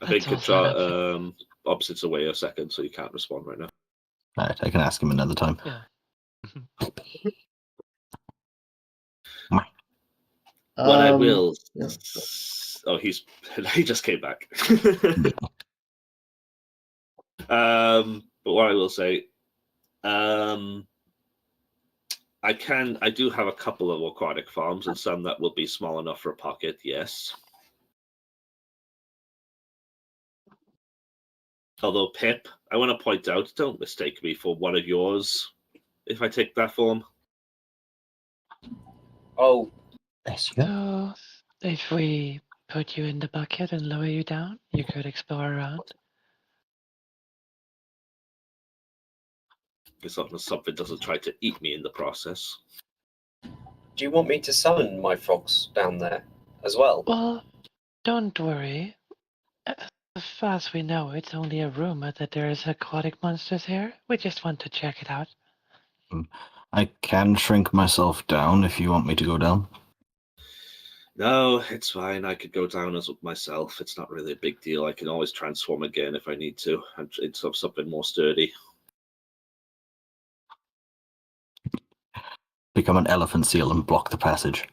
I think That's it's also an opposites away a second, so you can't respond right now. Alright, I can ask him another time. Yeah. What I will. Yeah. Oh, he just came back. But what I will say, I do have a couple of aquatic farms and some that will be small enough for a pocket. Yes. Although Pip, I want to point out, don't mistake me for one of yours if I take that form. Oh, So, if we put you in the bucket and lower you down, you could explore around. As long as something doesn't try to eat me in the process. do you want me to summon my frogs down there as well? Well, don't worry. As far as we know, it's only a rumor that there is aquatic monsters here. We just want to check it out. I can shrink myself down if you want me to go down. No, it's fine. I could go down as myself. It's not really a big deal. I can always transform again if I need to into something more sturdy. Become an elephant seal and block the passage.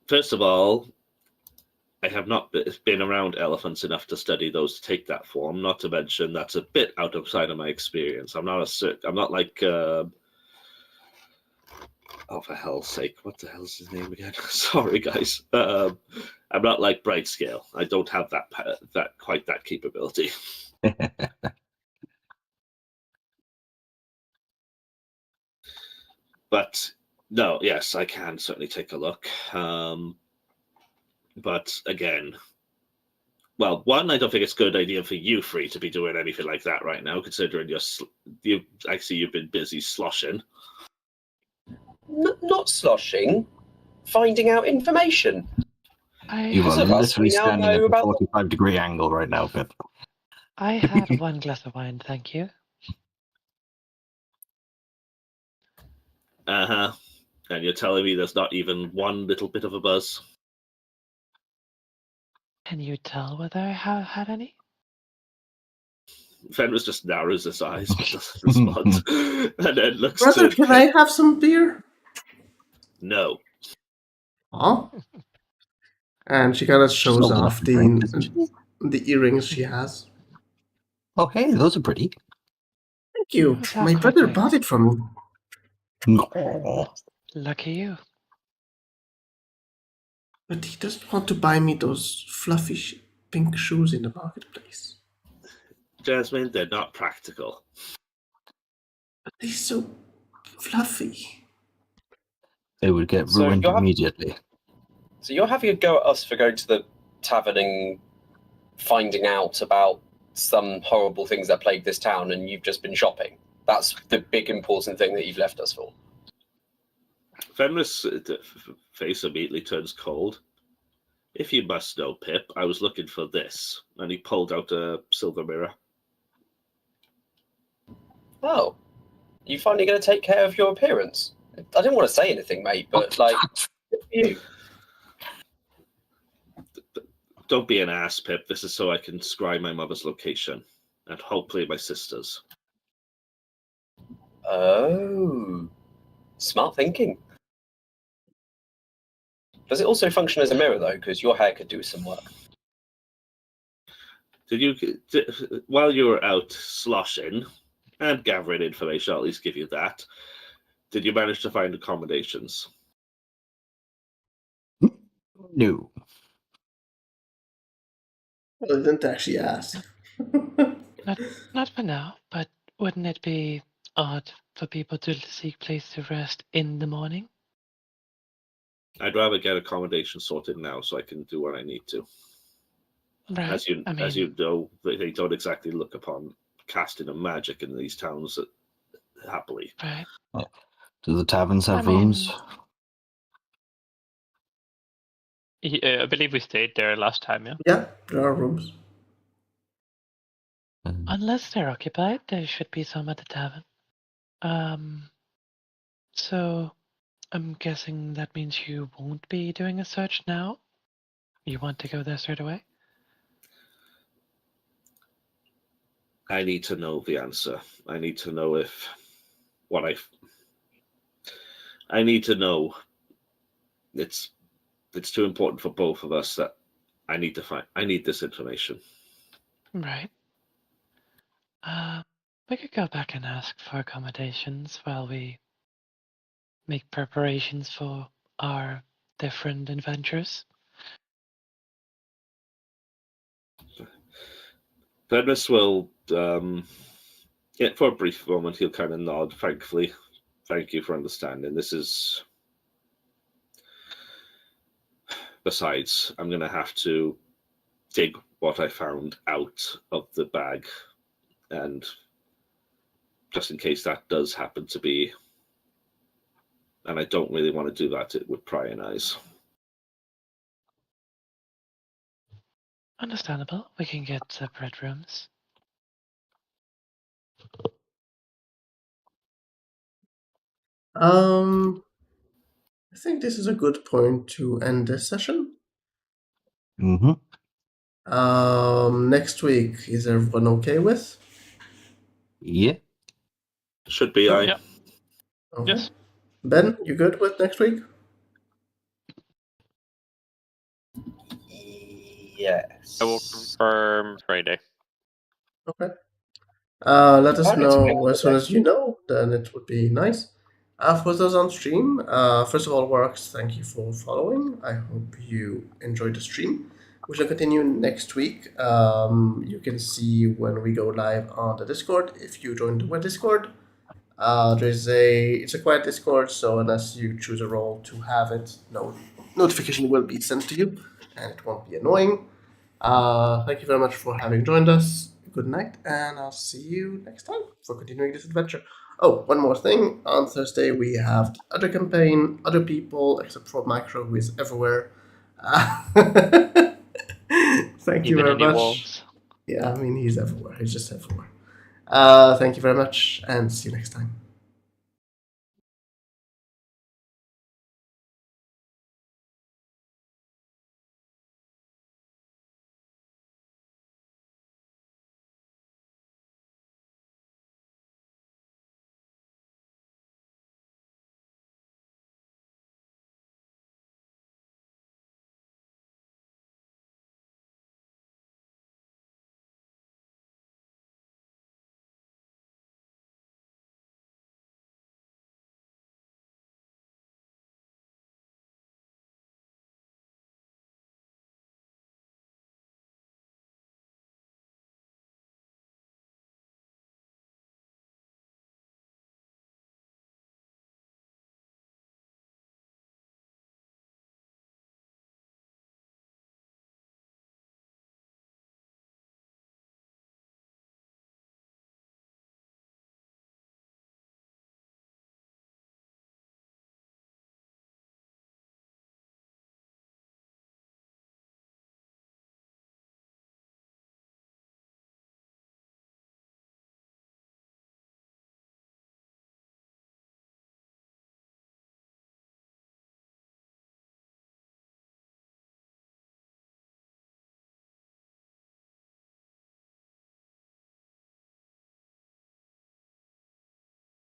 First of all, I have not been around elephants enough to study those to take that form. Not to mention that's a bit outside of my experience. I'm not like. Oh, for hell's sake! What the hell's his name again? Sorry, guys. I'm not like Brightscale. I don't have that quite that capability. But no, yes, I can certainly take a look. But again, well, one, I don't think it's a good idea for you three to be doing anything like that right now, considering I see you've been busy sloshing. Not sloshing, finding out information. You are Because of us, literally we now standing at know a about 45-degree angle right now, Pip. I had one glass of wine, thank you. Uh-huh. And you're telling me there's not even one little bit of a buzz? Can you tell whether I have had any? Fenris just narrows his eyes but doesn't respond. And then looks Brother, to can I have some beer? No. Huh? And she kind of shows Sold off enough drink, isn't she? the earrings she has. Oh, hey, those are pretty. Thank you. Those My are quite brother nice. bought it from me. Lucky you. But he doesn't want to buy me those fluffy pink shoes in the marketplace. Jasmine, they're not practical. But they're so fluffy. They would get So ruined you're immediately. So you're having a go at us for going to the tavern and finding out about some horrible things that plague this town, and you've just been shopping. That's the big important thing that you've left us for. Fenris' face immediately turns cold. If you must know, Pip, I was looking for this. And he pulled out a silver mirror. Oh, you finally going to take care of your appearance? I didn't want to say anything, mate, but like, good for you. Don't be an ass, Pip. This is so I can scry my mother's location. And hopefully my sister's. Oh, smart thinking. Does it also function as a mirror, though? Because your hair could do some work. While you were out sloshing and gathering information, I'll at least give you that, did you manage to find accommodations? No. Well, I didn't actually ask. Not for now, but wouldn't it be odd for people to seek place to rest in the morning? I'd rather get accommodation sorted now so I can do what I need to. Right. As you know, they don't exactly look upon casting of magic in these towns happily. Right. Do the taverns have rooms? I believe we stayed there last time, yeah? Yeah, there are rooms. Unless they're occupied, there should be some at the tavern. So I'm guessing that means you won't be doing a search now? You want to go there straight away? I need to know the answer. I need to know I need to know. It's too important for both of us that I need this information. Right. We could go back and ask for accommodations while we make preparations for our different adventures. Fenris will, for a brief moment, he'll kind of nod, thankfully. Thank you for understanding. This is... Besides, I'm going to have to dig what I found out of the bag. And just in case that does happen to be... And I don't really want to do that with prying eyes. Understandable. We can get separate rooms. I think this is a good point to end this session. Mm-hmm. Next week, is everyone okay with? Yeah. Should be, Sure. Yeah. Okay. Yes. Ben, you good with next week? Yes. I will confirm Friday. Okay. Let us Okay. know as soon as you know, then it would be nice. For those on stream, first of all, Works, thank you for following. I hope you enjoyed the stream. We shall continue next week. You can see when we go live on the Discord. If you join the Discord, it's a quiet Discord, so unless you choose a role to have it, no notification will be sent to you, and it won't be annoying. Thank you very much for having joined us. Good night, and I'll see you next time for continuing this adventure. Oh, one more thing. On Thursday, we have the other campaign, other people, except for Micro, who is everywhere. Thank you Even very in the much. walls. Yeah, I mean, he's everywhere. He's just everywhere. Thank you very much, and see you next time.